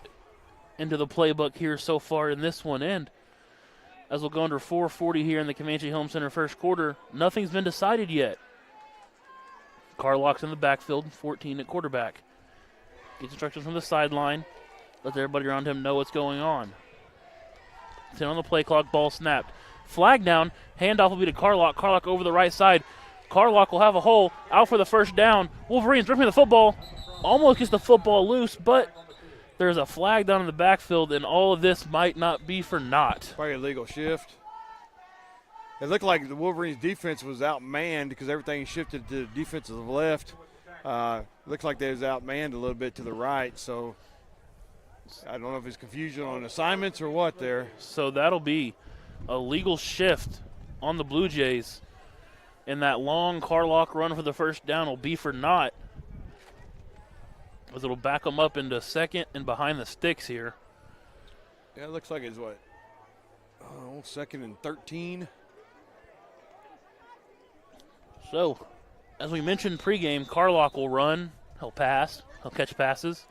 into the playbook here so far in this one. And as we'll go under 4:40 here in the Comanche Home Center first quarter, nothing's been decided yet. Carlock's in the backfield, 14 at quarterback. Gets instructions from the sideline. Lets everybody around him know what's going on. 10 on the play clock, ball snapped. Flag down, handoff will be to Carlock. Carlock over the right side. Carlock will have a hole, out for the first down. Wolverines ripping the football. Almost gets the football loose, but there's a flag down in the backfield, and all of this might not be for naught. Probably a legal shift. It looked like the Wolverines' defense was outmanned because everything shifted to the defensive left. Looks like they was outmanned a little bit to the right, so I don't know if it's confusion on assignments or what there. So that'll be a legal shift on the Blue Jays, and that long Carlock run for the first down will be for naught, as it'll back them up into second and behind the sticks here. Yeah, it looks like it's what? Second and 13. So, as we mentioned pregame, Carlock will run. He'll pass. He'll catch passes.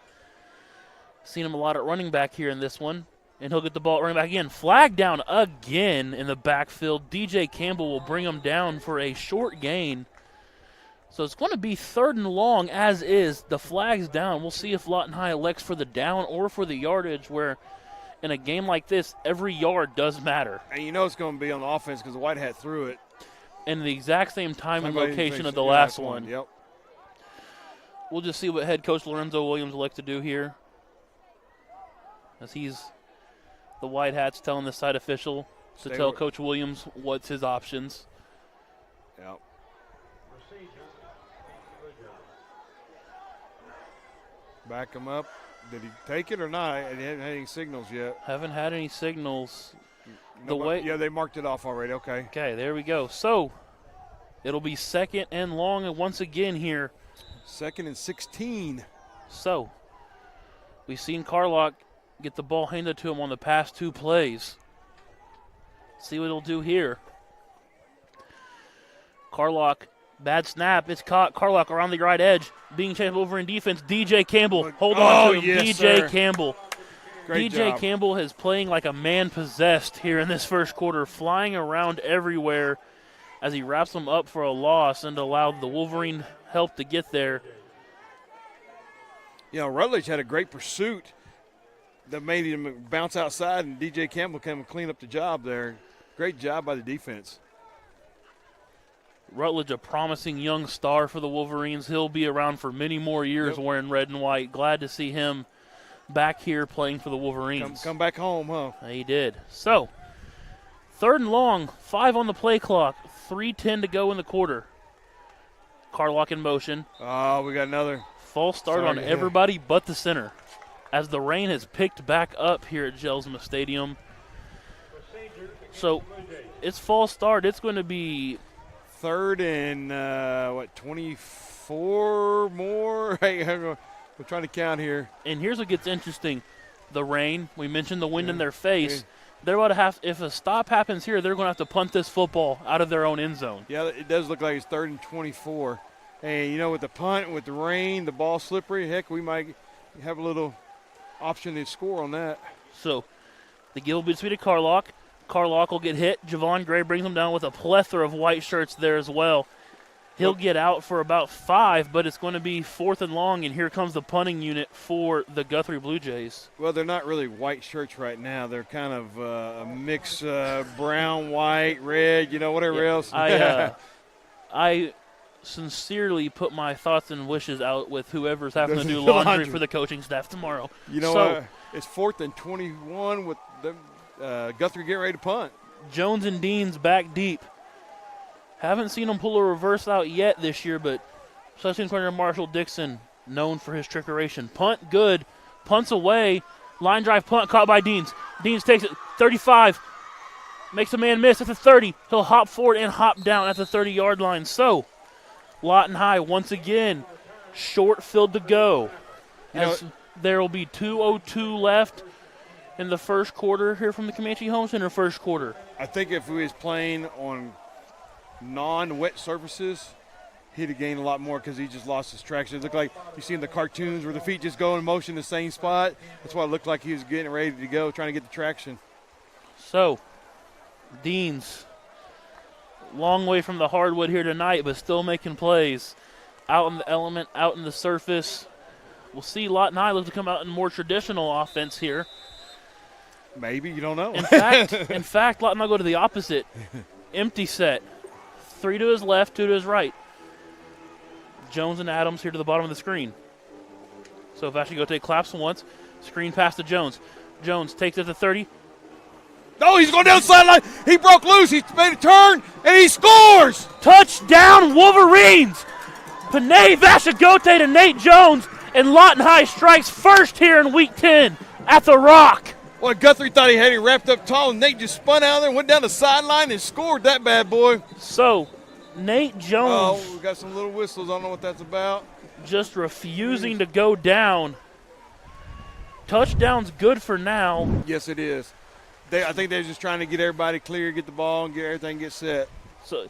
Seen him a lot at running back here in this one. And he'll get the ball running back again. Flag down again in the backfield. DJ Campbell will bring him down for a short gain. So it's going to be 3rd and long as is. The flag's down. We'll see if Lawton High elects for the down or for the yardage, where in a game like this, every yard does matter. And you know it's going to be on the offense because the White Hat threw it. And the exact same time and location of the last one. Yep. We'll just see what head coach Lorenzo Williams elects to do here, as he's the White Hats telling the side official to tell Coach Williams what's his options. Yep. Back him up. Did he take it or not? He haven't had any signals yet. Haven't had any signals. Yeah, they marked it off already. Okay. Okay, there we go. So it'll be 2nd and long, and once again here. 2nd and 16. So we've seen Carlock get the ball handed to him on the past 2 plays. See what he'll do here. Carlock, bad snap. It's caught. Carlock around the right edge, being chased over in defense. DJ Campbell, hold on to him. Yes, DJ sir. Campbell. Great DJ job. Campbell is playing like a man possessed here in this first quarter, flying around everywhere as he wraps them up for a loss and allowed the Wolverine help to get there. You know, Rutledge had a great pursuit that made him bounce outside, and DJ Campbell came and clean up the job there. Great job by the defense. Rutledge, a promising young star for the Wolverines. He'll be around for many more years wearing red and white. Glad to see him back here playing for the Wolverines. Come back home, huh? He did. So, 3rd and long, 5 on the play clock, 3:10 to go in the quarter. Carlock in motion. Oh, we got another. False start on everybody but the center, as the rain has picked back up here at Jelsma Stadium. So, it's false start. It's going to be 3rd and, 24 more? Hey, we're trying to count here. And here's what gets interesting. The rain, we mentioned the wind in their face. They're about to have, if a stop happens here, they're going to have to punt this football out of their own end zone. Yeah, it does look like it's 3rd and 24. And, you know, with the punt, with the rain, the ball slippery, heck, we might have a little option to score on that. So, the give will be to Carlock. Carlock will get hit. Javon Gray brings him down with a plethora of white shirts there as well. He'll get out for about 5, but it's going to be 4th and long, and here comes the punting unit for the Guthrie Blue Jays. Well, they're not really white shirts right now. They're kind of a mix brown, white, red, whatever else. I sincerely put my thoughts and wishes out with whoever's having to do laundry for the coaching staff tomorrow. It's 4th and 21 with Guthrie getting ready to punt. Jones and Dean's back deep. Haven't seen him pull a reverse out yet this year, but Special corner Marshall Dixon, known for his trickeration. Punt good, punts away, line drive punt caught by Deans. Deans takes it 35, makes a man miss at the 30. He'll hop forward and hop down at the 30-yard line. So, Lawton High once again, short field to go. There will be 2:02 left in the first quarter here from the Comanche Home Center first quarter. I think if we was playing on non-wet surfaces, he'd have gained a lot more because he just lost his traction. It looked like you see in the cartoons where the feet just go in motion in the same spot. That's why it looked like he was getting ready to go, trying to get the traction. So, Deans, long way from the hardwood here tonight, but still making plays. Out in the element, out in the surface. We'll see Lawton High look to come out in more traditional offense here. Maybe, you don't know. In fact, Lawton High go to the opposite. Empty set. 3 to his left, 2 to his right. Jones and Adams here to the bottom of the screen. So Vashigote claps once. Screen pass to Jones. Jones takes it to 30. Oh, he's going down the sideline. He broke loose. He made a turn, and he scores. Touchdown, Wolverines. Panay Vashigote to Nate Jones, and Lawton High strikes first here in Week 10 at the Rock. Well, Guthrie thought he had him wrapped up tall, and Nate just spun out there, went down the sideline, and scored that bad boy. So, Nate Jones. Oh, we got some little whistles. I don't know what that's about. Just refusing to go down. Touchdown's good for now. Yes, it is. I think they're just trying to get everybody clear, get the ball, and get everything get set. So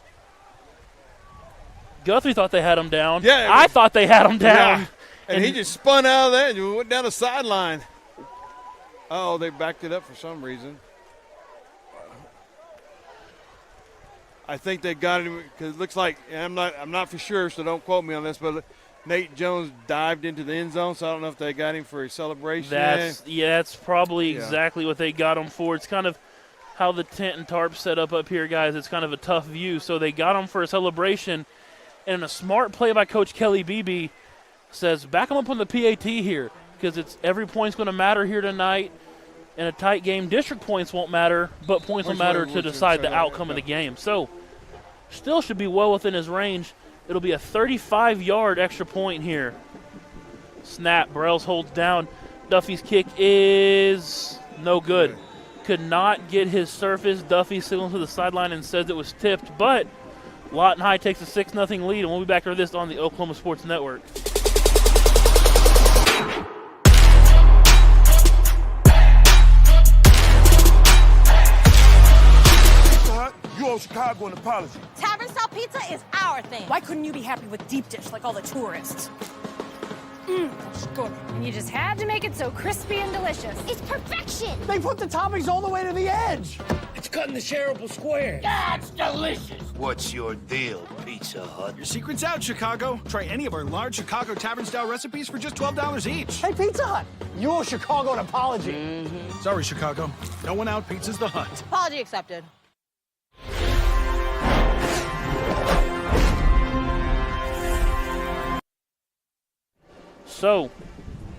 Guthrie thought they had him down. Yeah, I thought they had him down. Yeah. And he just spun out of there and went down the sideline. Oh, they backed it up for some reason. I think they got him because it looks like I'm not for sure, so don't quote me on this, but Nate Jones dived into the end zone, so I don't know if they got him for a celebration. That's probably exactly what they got him for. It's kind of how the tent and tarp set up here, guys. It's kind of a tough view, so they got him for a celebration. And a smart play by Coach Kelly Beebe says, back him up on the PAT here because every point's going to matter here tonight. In a tight game, district points won't matter, but points will matter to decide the outcome of the game. So, still should be well within his range. It'll be a 35-yard extra point here. Snap, Burrells holds down. Duffy's kick is no good. Could not get his surface. Duffy signals to the sideline and says it was tipped, but Lawton High takes a 6-0 lead, and we'll be back to this on the Oklahoma Sports Network. You owe Chicago an apology. Tavern style pizza is our thing. Why couldn't you be happy with deep dish like all the tourists? It's good. And you just had to make it so crispy and delicious. It's perfection. They put the toppings all the way to the edge. It's cut in the shareable square. That's delicious. What's your deal, Pizza Hut? Your secret's out, Chicago. Try any of our large Chicago tavern-style recipes for just $12 each. Hey, Pizza Hut, you owe Chicago an apology. Sorry, Chicago. No one out. Pizza's the Hut. Apology accepted. So,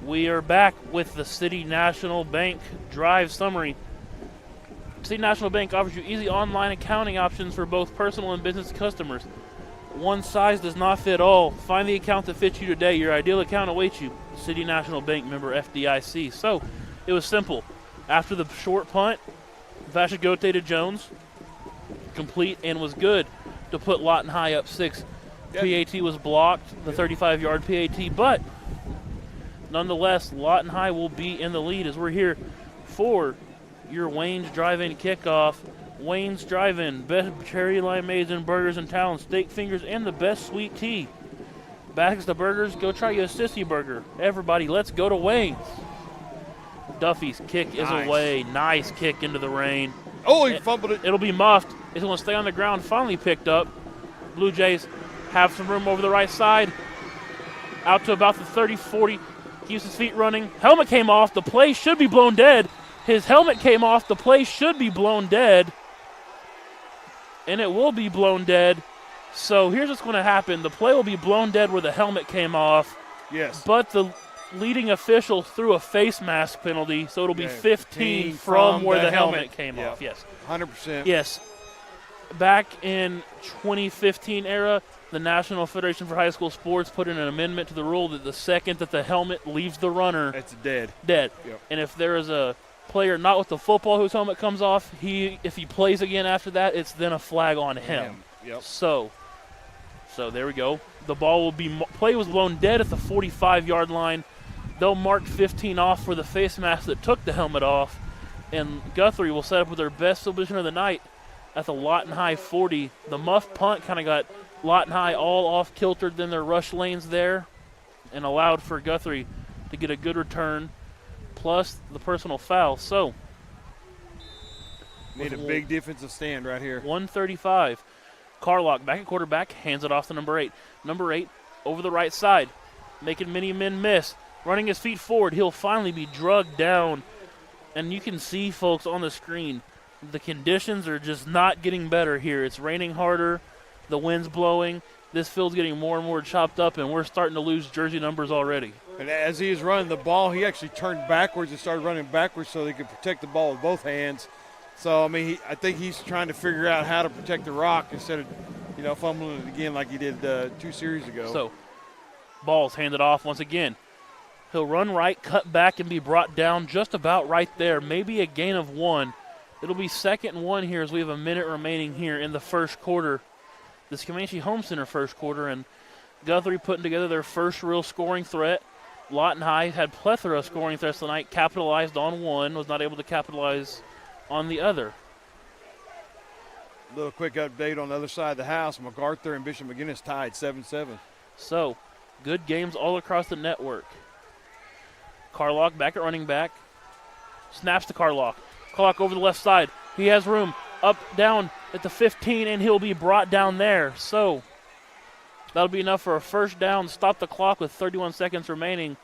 we are back with the City National Bank Drive Summary. City National Bank offers you easy online accounting options for both personal and business customers. One size does not fit all. Find the account that fits you today. Your ideal account awaits you. City National Bank, member FDIC. So, it was simple. After the short punt, Vashigote to Jones, complete and was good to put Lawton High up 6. Yep. PAT was blocked, the 35-yard PAT, but nonetheless, Lawton High will be in the lead as we're here for your Wayne's Drive-In kickoff. Wayne's Drive-In, best cherry limeades and burgers in town, steak fingers, and the best sweet tea. Baskets to burgers, go try you a sissy burger. Everybody, let's go to Wayne's. Duffy's kick is away. Nice kick into the rain. Oh, he fumbled it. It'll be muffed. It's going to stay on the ground, finally picked up. Blue Jays have some room over the right side. Out to about the 30-40. Keeps his feet running. Helmet came off. The play should be blown dead. His helmet came off. The play should be blown dead. And it will be blown dead. So here's what's going to happen. The play will be blown dead where the helmet came off. Yes. But the leading official threw a face mask penalty, so it'll be 15 from where the helmet came off. Yes. 100%. Yes. Back in 2015 era, the National Federation for High School Sports put in an amendment to the rule that the second that the helmet leaves the runner, it's dead. Dead. Yep. And if there is a player not with the football whose helmet comes off, if he plays again after that, it's then a flag on him. Yep. So there we go. The ball will be play was blown dead at the 45-yard line. They'll mark 15 off for the face mask that took the helmet off, and Guthrie will set up with their best position of the night at the Lawton High 40. The muff punt kind of got Lawton High all off kiltered in their rush lanes there and allowed for Guthrie to get a good return plus the personal foul. So need a big defensive stand right here. 135. Carlock back at quarterback, hands it off to number 8. Number 8 over the right side, making many men miss. Running his feet forward, he'll finally be drugged down. And you can see, folks, on the screen, the conditions are just not getting better here. It's raining harder, the wind's blowing. This field's getting more and more chopped up, and we're starting to lose jersey numbers already. And as he was running the ball, he actually turned backwards and started running backwards so he could protect the ball with both hands. So, I mean, I think he's trying to figure out how to protect the rock instead of, fumbling it again like he did 2 series ago. So, ball's handed off once again. He'll run right, cut back, and be brought down just about right there. Maybe a gain of 1. It'll be 2nd and 1 here as we have a minute remaining here in the first quarter. This Comanche Home Center first quarter, and Guthrie putting together their first real scoring threat. Lawton High had plethora of scoring threats tonight, capitalized on one, was not able to capitalize on the other. Little quick update on the other side of the house. MacArthur and Bishop McGinnis tied 7-7. So, good games all across the network. Carlock back at running back. Snaps to Carlock. Carlock over the left side. He has room. Up, down at the 15, and he'll be brought down there. So, that'll be enough for a first down. Stop the clock with 31 seconds remaining.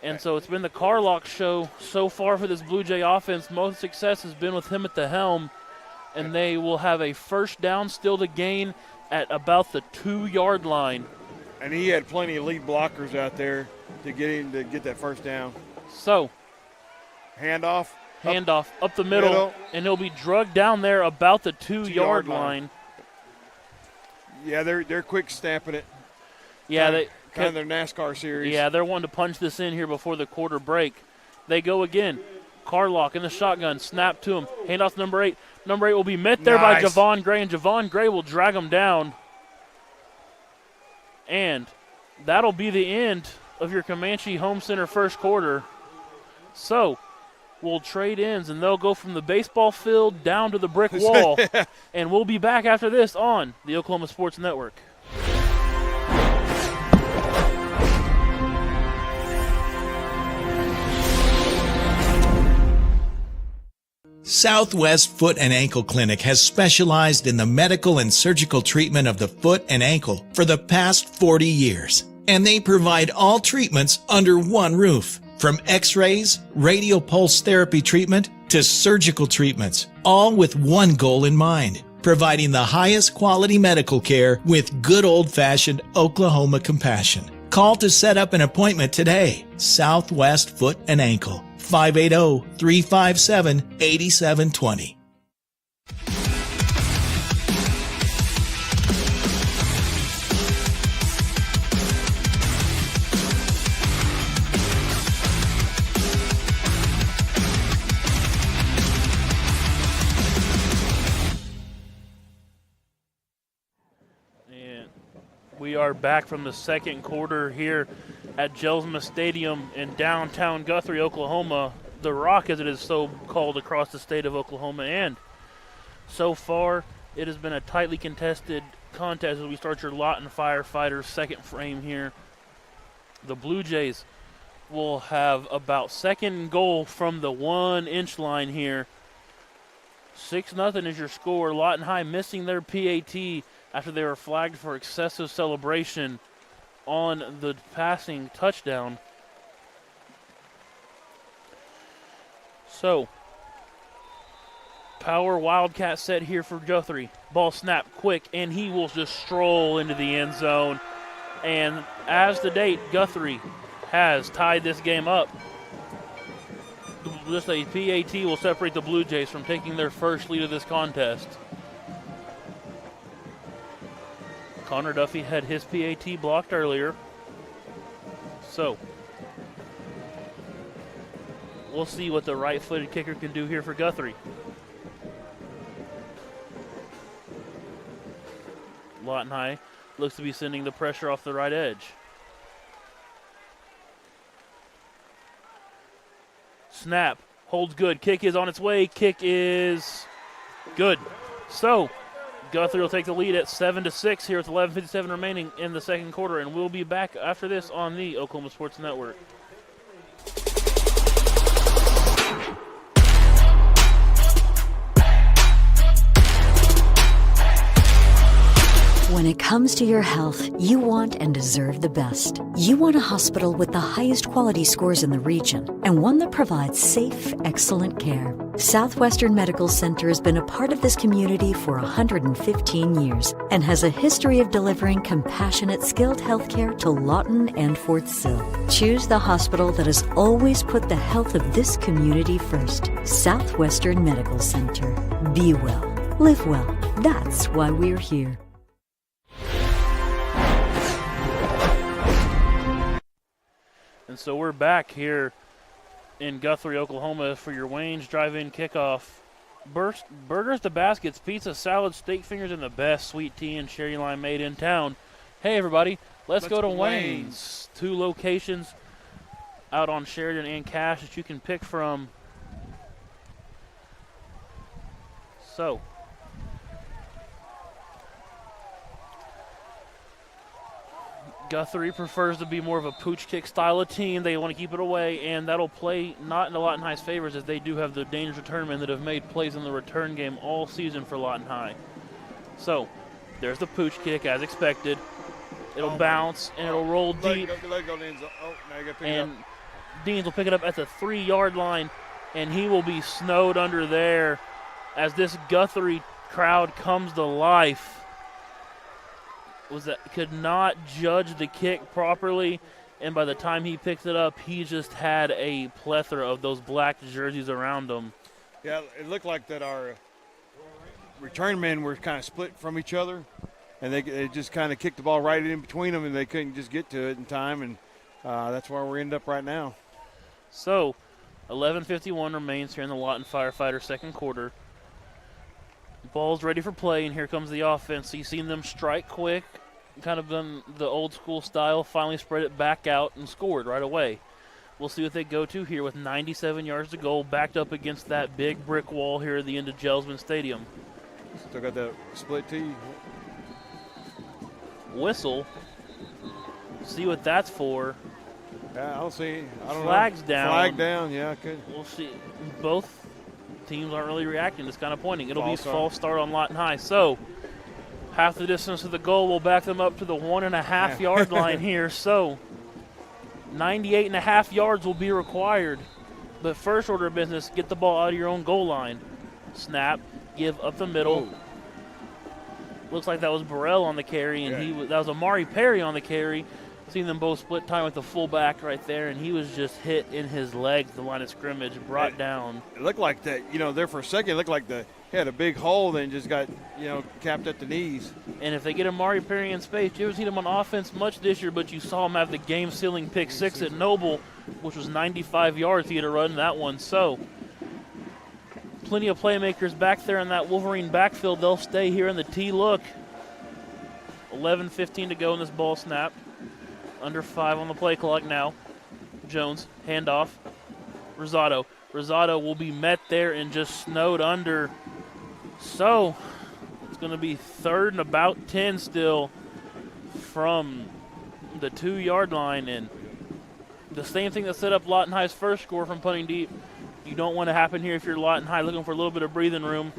And so it's been the Carlock show so far for this Blue Jay offense. Most success has been with him at the helm. And they will have a first down still to gain at about the 2-yard line. And he had plenty of lead blockers out there to get him to get that first down. So, handoff up the middle, and he'll be drugged down there about the 2-yard line. Yeah, they're quick stamping it. Yeah, kind of their NASCAR series. Yeah, they're wanting to punch this in here before the quarter break. They go again. Carlock in the shotgun, snap to him, hand off to number 8. Number 8 will be met there by Javon Gray, and Javon Gray will drag him down. And that'll be the end of your Comanche Home Center first quarter. So, we'll trade ends, and they'll go from the baseball field down to the brick wall. And we'll be back after this on the Oklahoma Sports Network. Southwest Foot and Ankle Clinic has specialized in the medical and surgical treatment of the foot and ankle for the past 40 years. And they provide all treatments under one roof. From x-rays, radial pulse therapy treatment, to surgical treatments, all with one goal in mind, providing the highest quality medical care with good old-fashioned Oklahoma compassion. Call to set up an appointment today. Southwest Foot and Ankle, 580-357-8720. We are back from the second quarter here at Jelsma Stadium in downtown Guthrie, Oklahoma. The Rock, as it is so called across the state of Oklahoma. And so far, it has been a tightly contested contest as we start your Lawton Firefighters second frame here. The Blue Jays will have about second goal from the 1-inch line here. 6-0 is your score. Lawton High missing their PAT after they were flagged for excessive celebration on the passing touchdown. So, power Wildcat set here for Guthrie. Ball snap quick, and he will just stroll into the end zone. And as to date, Guthrie has tied this game up. Just a PAT will separate the Blue Jays from taking their first lead of this contest. Connor Duffy had his PAT blocked earlier. So, we'll see what the right-footed kicker can do here for Guthrie. Lawton High looks to be sending the pressure off the right edge. Snap, holds good, kick is on its way, kick is good. So, Guthrie will take the lead at 7-6 here with 11:57 remaining in the second quarter, and we'll be back after this on the Oklahoma Sports Network. When it comes to your health, you want and deserve the best. You want a hospital with the highest quality scores in the region and one that provides safe, excellent care. Southwestern Medical Center has been a part of this community for 115 years and has a history of delivering compassionate, skilled healthcare to Lawton and Fort Sill. Choose the hospital that has always put the health of this community first. Southwestern Medical Center. Be well. Live well. That's why we're here. And so we're back here in Guthrie, Oklahoma for your Wayne's Drive-In kickoff. Burgers to baskets, pizza, salad, steak fingers, and the best sweet tea and cherry lime made in town. Hey, everybody, let's go to Wayne's. 2 locations out on Sheridan and Cash that you can pick from. So, Guthrie prefers to be more of a pooch kick style of team. They want to keep it away, and that'll play not in the Lawton High's favors as they do have the dangerous return men that have made plays in the return game all season for Lawton High. So, there's the pooch kick as expected. It'll bounce, and it'll roll deep. And Deans will pick it up at the 3-yard line, and he will be snowed under there as this Guthrie crowd comes to life. Could not judge the kick properly, and by the time he picked it up, he just had a plethora of those black jerseys around him. Yeah, it looked like that our return men were kind of split from each other, and they just kind of kicked the ball right in between them, and they couldn't just get to it in time, and that's where we end up right now. So, 11:51 remains here in the Lawton Firefighter second quarter. Ball's ready for play, and here comes the offense. You've seen them strike quick, kind of done the old school style, finally spread it back out and scored right away. We'll see what they go to here with 97 yards to go, backed up against that big brick wall here at the end of Gelsman Stadium. Still got that split tee. Whistle. See what that's for. Yeah, I don't know. Flags down. Flag down, yeah, good. We'll see. Both teams aren't really reacting. It's kind of pointing. It'll be false start on Lawton High. So, half the distance to the goal will back them up to the 1.5-yard line here. So, 98.5 yards will be required. But first order of business, get the ball out of your own goal line. Snap, give up the middle. Oh. Looks like that was Burrell on the carry, and that was Amari Perry on the carry. Seen them both split time with the fullback right there, and he was just hit in his legs, the line of scrimmage, brought down. It looked like that, there for a second, it looked like he had a big hole, then just got, capped at the knees. And if they get Amari Perry in space, you haven't seen him on offense much this year, but you saw him have the game-sealing pick 6 at Noble, which was 95 yards he had to run that one. So, plenty of playmakers back there in that Wolverine backfield. They'll stay here in the T look. 11:15 to go in this ball snap. Under 5 on the play clock now. Jones, handoff. Rosado. Rosado will be met there and just snowed under. So, it's going to be 3rd and about 10 still from the 2-yard line. And the same thing that set up Lawton High's first score from punting deep. You don't want to happen here if you're Lawton High looking for a little bit of breathing room.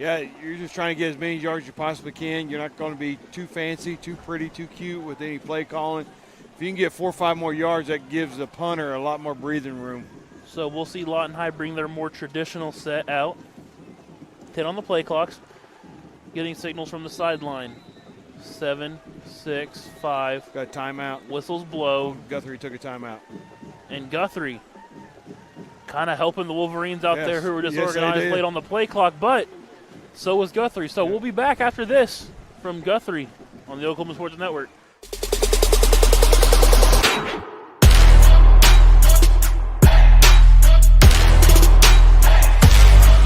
Yeah, you're just trying to get as many yards as you possibly can. You're not going to be too fancy, too pretty, too cute with any play calling. If you can get 4 or 5 more yards, that gives the punter a lot more breathing room. So we'll see Lawton High bring their more traditional set out. 10 on the play clocks. Getting signals from the sideline. 7, 6, 5. Got a timeout. Whistles blow. Guthrie took a timeout. And Guthrie kind of helping the Wolverines out there who were Yes, disorganized late on the play clock, but so was Guthrie. So we'll be back after this from Guthrie on the Oklahoma Sports Network.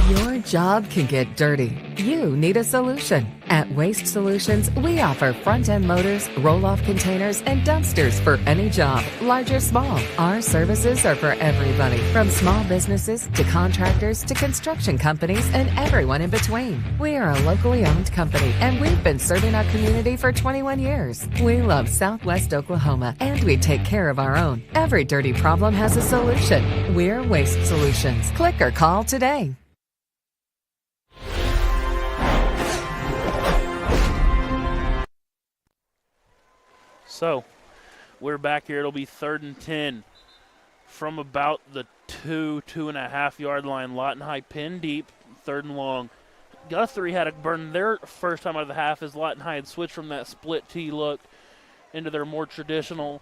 Your job can get dirty. You need a solution. At Waste Solutions, we offer front-end loaders, roll-off containers, and dumpsters for any job, large or small. Our services are for everybody, from small businesses to contractors to construction companies and everyone in between. We are a locally owned company, and we've been serving our community for 21 years. We love Southwest Oklahoma, and we take care of our own. Every dirty problem has a solution. We're Waste Solutions. Click or call today. So, we're back here. It'll be 3rd and 10 from about the 2.5 yard line. Lawton High pinned deep, 3rd and long. Guthrie had to burn their first time out of the half as Lawton High had switched from that split T look into their more traditional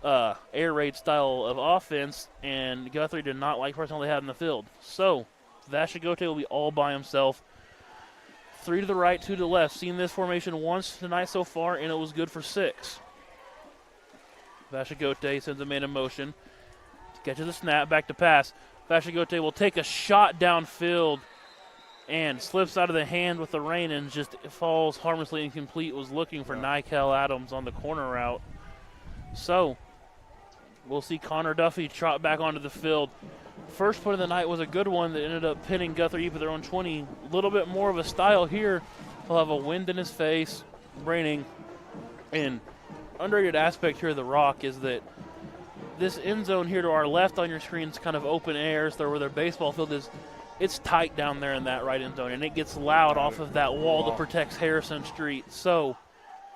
air raid style of offense, and Guthrie did not like the personnel they had in the field. So, Vashigote will be all by himself. 3 to the right, 2 to the left. Seen this formation once tonight so far, and it was good for 6. Vashigote sends a man in motion. Catches the snap, back to pass. Vashigote will take a shot downfield and slips out of the hand with the rein and just falls harmlessly incomplete. Was looking for Nikel Adams on the corner route. So, we'll see Connor Duffy trot back onto the field. First play of the night was a good one that ended up pinning Guthrie deep at their own 20. A little bit more of a style here. He'll have a wind in his face, raining, and underrated aspect here of the rock is that this end zone here to our left on your screen is kind of open air, so where their baseball field is, it's tight down there in that right end zone, and it gets loud off of that wall that protects Harrison Street. So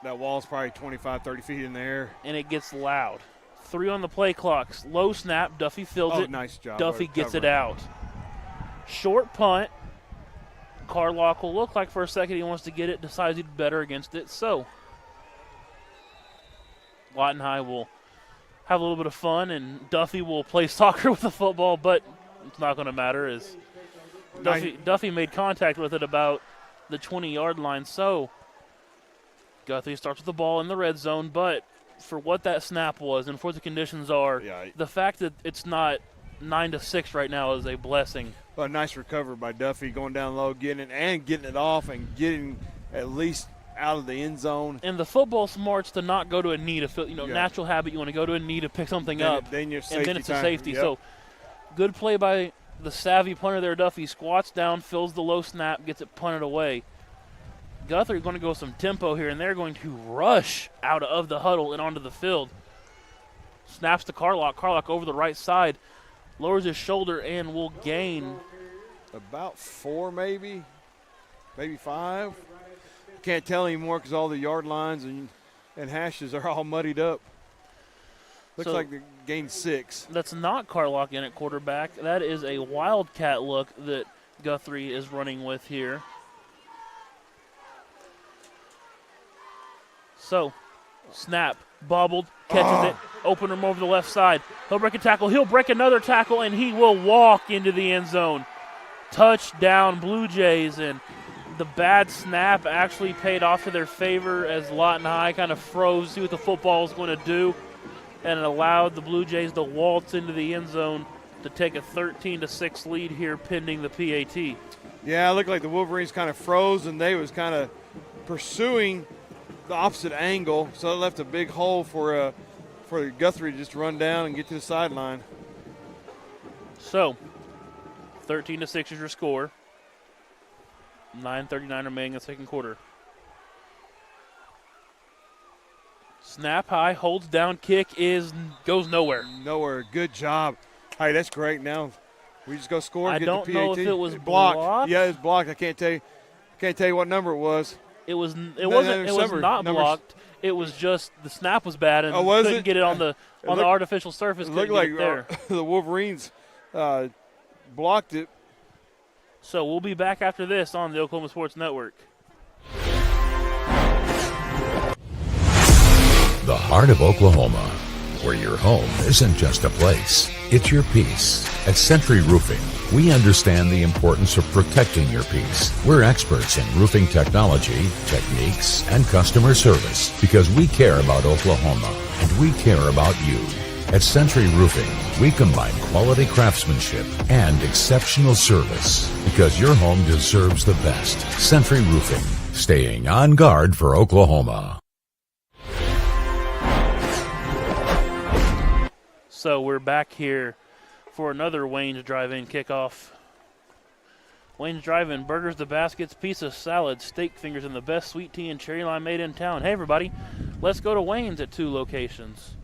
that wall's probably 25, 30 feet in the air. And it gets loud. 3 on the play clocks. Low snap. Duffy fields it. Nice job. Duffy gets it out. Short punt. Carlock will look like for a second he wants to get it, decides he'd better against it. So Lawton High will have a little bit of fun, and Duffy will play soccer with the football, but it's not going to matter as Duffy made contact with it about the 20-yard line. So Guthrie starts with the ball in the red zone, but for what that snap was and for what the conditions are, the fact that it's not 9-6 right now is a blessing. Well, a nice recovery by Duffy, going down low, getting it off and getting at least out of the end zone. And the football smarts to not go to a knee to natural habit. You want to go to a knee to pick something up, then and then it's a time. safety. Yep. So good play by the savvy punter there, Duffy. Squats down, fills the low snap, gets it punted away. Guthrie going to go some tempo here, and they're going to rush out of the huddle and onto the field. Snaps to Carlock. Carlock over the right side, lowers his shoulder, and will gain about 4, maybe 5. Can't tell anymore because all the yard lines and hashes are all muddied up. Looks like they gained 6. That's not Carlock in at quarterback. That is a wildcat look that Guthrie is running with here. So, snap, bobbled, catches it, open him over the left side. He'll break a tackle, he'll break another tackle, and he will walk into the end zone. Touchdown, Blue Jays, and the bad snap actually paid off to their favor as Lawton High kind of froze to see what the football was going to do, and it allowed the Blue Jays to waltz into the end zone to take a 13-6 lead here pending the PAT. Yeah, it looked like the Wolverines kind of froze, and they was kind of pursuing the opposite angle, so it left a big hole for Guthrie to just run down and get to the sideline. So, 13-6 is your score. 9:39 remaining in the second quarter. Snap high, holds down, kick goes nowhere. Nowhere. Good job. Hey, that's great. Now we just go score. I get don't the PAT. know if it was blocked. blocked. Yeah, it was blocked. I can't tell you. Can't tell you what number it was. It was not blocked. It was just the snap was bad and couldn't get it on the artificial surface. It looked like there. The Wolverines blocked it. So we'll be back after this on the Oklahoma Sports Network. The heart of Oklahoma, where your home isn't just a place, it's your peace. At Century Roofing, we understand the importance of protecting your peace. We're experts in roofing technology, techniques, and customer service because we care about Oklahoma and we care about you. At Century Roofing, we combine quality craftsmanship and exceptional service because your home deserves the best. Century Roofing, staying on guard for Oklahoma. So we're back here for another Wayne's Drive-In kickoff. Wayne's Drive-In, burgers to baskets, pizza, salad, steak fingers, and the best sweet tea and cherry lime made in town. Hey, everybody, let's go to Wayne's at 2 locations.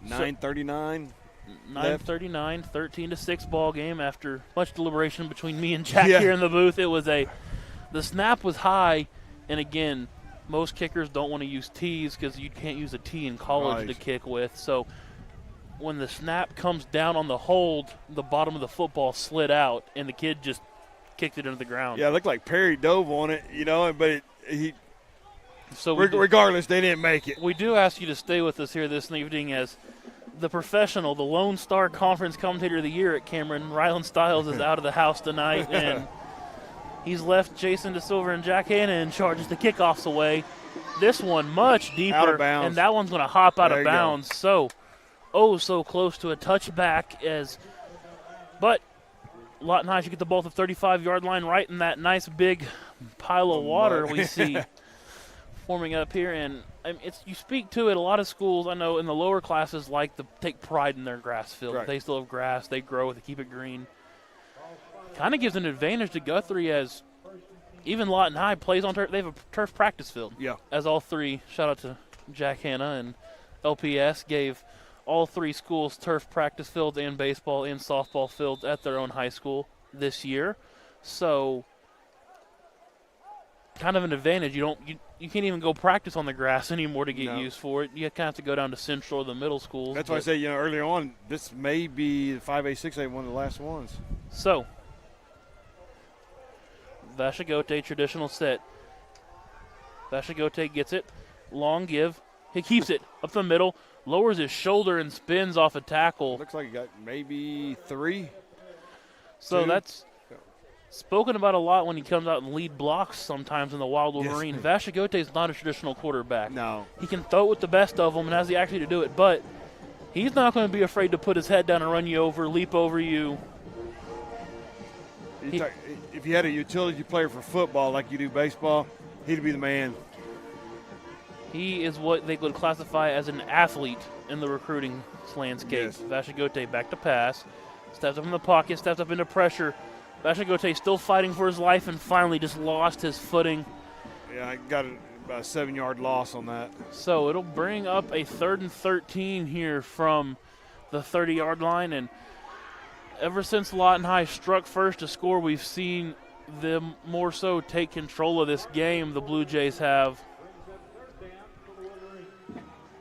9:39. 9:39, 13-6 ball game after much deliberation between me and Jack here in the booth. The snap was high, and again, most kickers don't want to use tees because you can't use a tee in college to kick with. So when the snap comes down on the hold, the bottom of the football slid out, and the kid just kicked it into the ground. Yeah, it looked like Perry dove on it, but regardless, they didn't make it. We do ask you to stay with us here this evening as the professional, the Lone Star Conference Commentator of the Year at Cameron, Rylan Stiles, is out of the house tonight, and he's left Jason DeSilver and Jack Hanna in charge as the kickoffs away. This one much deeper, out of bounds. And that one's going to hop out there of bounds. Go. So close to a touchback but Lawton High should get the ball at the 35-yard line right in that nice big pile of water we see forming up here. And you speak to it, a lot of schools I know in the lower classes like to take pride in their grass field. Right. They still have grass, they grow, they keep it green. Kind of gives an advantage to Guthrie as even Lawton High plays on turf. They have a turf practice field. Yeah. As all three, shout out to Jack Hanna and LPS, gave all 3 schools turf practice fields and baseball and softball fields at their own high school this year. So kind of an advantage. You can't even go practice on the grass anymore to get used for it. You kind of have to go down to Central or the middle schools. That's why I say, earlier on, this may be the 5A, 6A, one of the last ones. So Vashagote, traditional set. Vashagote gets it. Long give. He keeps it up the middle. Lowers his shoulder and spins off a tackle. Looks like he got maybe 3. So 2. That's spoken about a lot when he comes out and lead blocks sometimes in the Wild Wolverine. Yes. Vashagote is not a traditional quarterback. No. He can throw it with the best of them and has the accuracy to do it, but he's not going to be afraid to put his head down and run you over, leap over you. If you had a utility player for football like you do baseball, he'd be the man. He is what they would classify as an athlete in the recruiting landscape. Yes. Vashagote back to pass. Steps up in the pocket, steps up into pressure. Vashagote still fighting for his life and finally just lost his footing. Yeah, I got about a 7-yard loss on that. So it'll bring up a 3rd and 13 here from the 30-yard line. And ever since Lawton High struck first to score, we've seen them more so take control of this game, the Blue Jays have.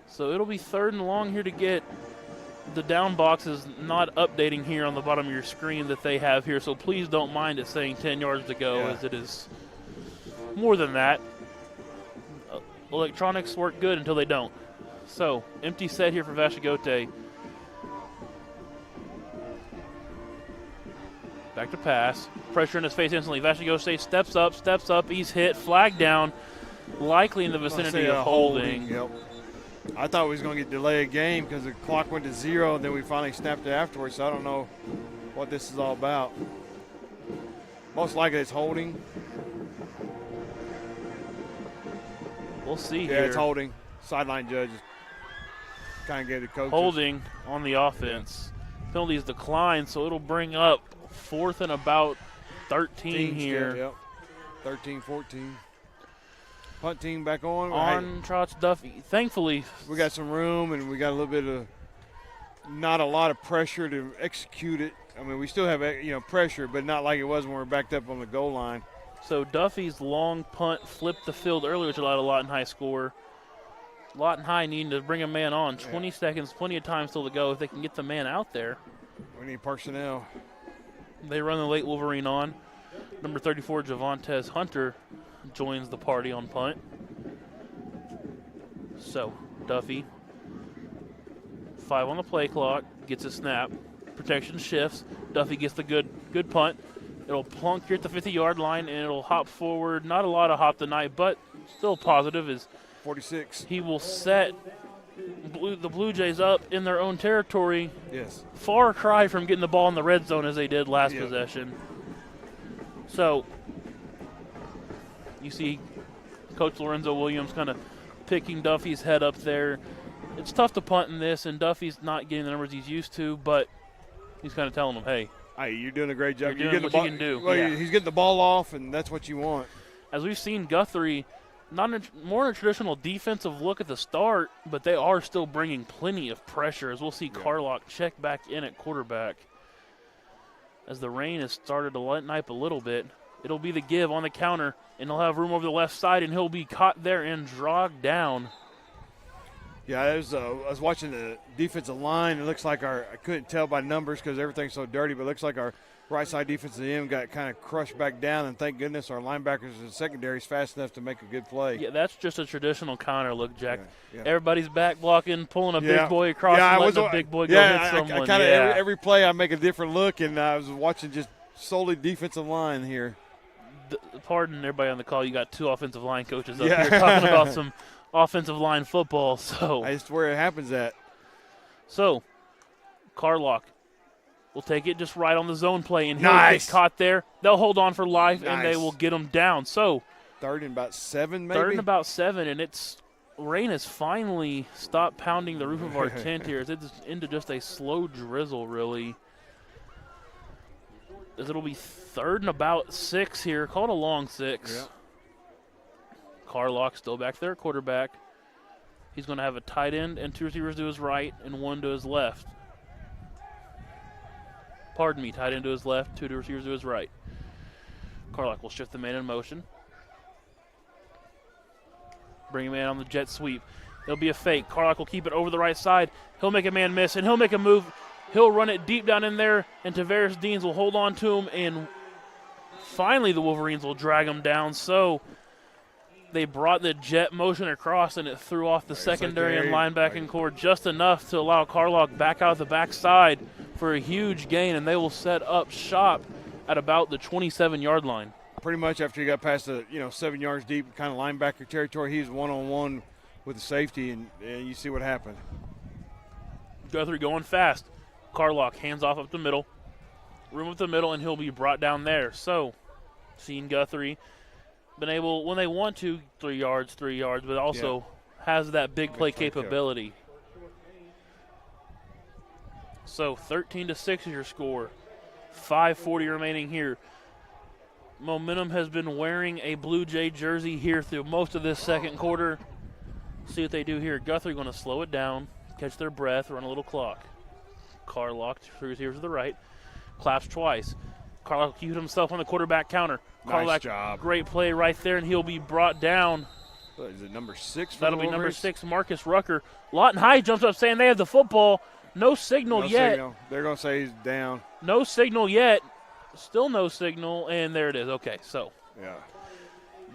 So it'll be 3rd and long here to get. The down box is not updating here on the bottom of your screen that they have here, so please don't mind it saying 10 yards to go, as it is more than that. Electronics work good until they don't. So empty set here for Vashagote. Back to pass. Pressure in his face instantly. Vashagote steps up. He's hit. Flag down. Likely in the vicinity of holding. Yep. I thought we was going to get delay a game because the clock went to 0, and then we finally snapped it afterwards, so I don't know what this is all about. Most likely it's holding. We'll see here. Yeah, it's holding. Sideline judge kind of gave the coach. Holding on the offense. Penalties decline, so it'll bring up 4th and about 13 here. Yep. 13, 14. Punt team back on. On Trotz Duffy. Thankfully, we got some room and we got a little bit of not a lot of pressure to execute it. I mean, we still have pressure, but not like it was when we were backed up on the goal line. So Duffy's long punt flipped the field earlier, which allowed a Lawton High score. Lawton High needing to bring a man on. 20 seconds, plenty of time still to go if they can get the man out there. We need personnel. They run the late Wolverine on. Number 34, Javontes Hunter, joins the party on punt. So Duffy, 5 on the play clock, gets a snap. Protection shifts. Duffy gets the good punt. It'll plunk here at the 50-yard line, and it'll hop forward. Not a lot of hop tonight, but still positive is 46. He will set the Blue Jays up in their own territory. Yes. Far cry from getting the ball in the red zone as they did last possession. So you see Coach Lorenzo Williams kind of picking Duffy's head up there. It's tough to punt in this, and Duffy's not getting the numbers he's used to, but he's kind of telling him, hey, you're doing a great job. You're doing what you can do. Well, yeah. He's getting the ball off, and that's what you want. As we've seen Guthrie, more in a traditional defensive look at the start, but they are still bringing plenty of pressure. As we'll see Carlock check back in at quarterback. As the rain has started to lighten up a little bit, it'll be the give on the counter, and he'll have room over the left side, and he'll be caught there and dragged down. Yeah, I was watching the defensive line. It looks like I couldn't tell by numbers because everything's so dirty, but it looks like our right side defensive end got kind of crushed back down, and thank goodness our linebackers and secondary is fast enough to make a good play. Yeah, that's just a traditional counter look, Jack. Yeah. Everybody's back blocking, pulling a big boy across and letting the big boy go hit someone. I kind of every play I make a different look, and I was watching just solely defensive line here. Pardon everybody on the call. You got 2 offensive line coaches up here talking about some offensive line football. So that's where it happens at. So Carlock will take it just right on the zone play, and he'll get caught there. They'll hold on for life, and they will get him down. So 3rd and about 7, maybe? 3rd and about 7, and rain has finally stopped pounding the roof of our tent here. It's into just a slow drizzle, really. As it'll be 3rd and about 6 here. Call it a long 6. Yeah. Carlock still back there at quarterback. He's going to have a tight end and 2 receivers to his right and 1 to his left. Pardon me, tight end to his left, 2 receivers to his right. Carlock will shift the man in motion. Bring a man on the jet sweep. It'll be a fake. Carlock will keep it over the right side. He'll make a man miss, and he'll make a move. He'll run it deep down in there, and Tavares Deans will hold on to him, and finally the Wolverines will drag him down. So they brought the jet motion across, and it threw off the secondary and linebacking core just enough to allow Carlock back out the backside for a huge gain, and they will set up shop at about the 27-yard line. Pretty much after he got past the 7 yards deep, kind of linebacker territory, he's one-on-one with the safety, and you see what happened. Guthrie going fast. Carlock hands off up the middle. Room up the middle, and he'll be brought down there. So, seeing Guthrie been able, when they want to, 3 yards, but also has that big play capability. So 13-6 is your score. 5:40 remaining here. Momentum has been wearing a Blue Jay jersey here through most of this second quarter. See what they do here. Guthrie going to slow it down, catch their breath, run a little clock. Carlock, 3 receivers to the right, claps twice. Carlock keeps himself on the quarterback counter. Nice job. Great play right there, and he'll be brought down. Is it number 6? That'll be number 6, Marcus Rucker. Lawton High jumps up saying they have the football. No signal yet. Signal. They're going to say he's down. No signal yet. Still no signal, and there it is. Okay, so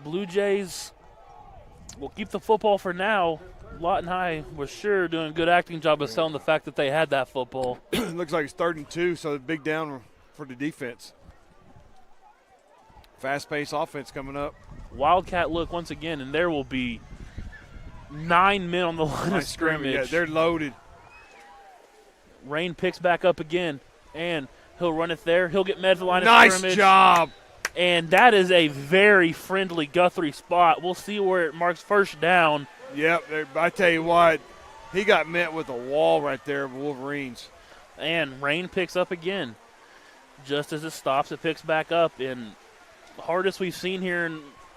Blue Jays will keep the football for now. Lawton High was sure doing a good acting job of selling the fact that they had that football. It looks like it's 3rd and 2, so big down for the defense. Fast-paced offense coming up. Wildcat look once again, and there will be 9 men on the line of scrimmage. Yeah, they're loaded. Rain picks back up again, and he'll run it there. He'll get met for the line of scrimmage. Nice job. And that is a very friendly Guthrie spot. We'll see where it marks first down. Yep, I tell you what, he got met with a wall right there of Wolverines. And rain picks up again. Just as it stops, it picks back up. And the hardest we've seen here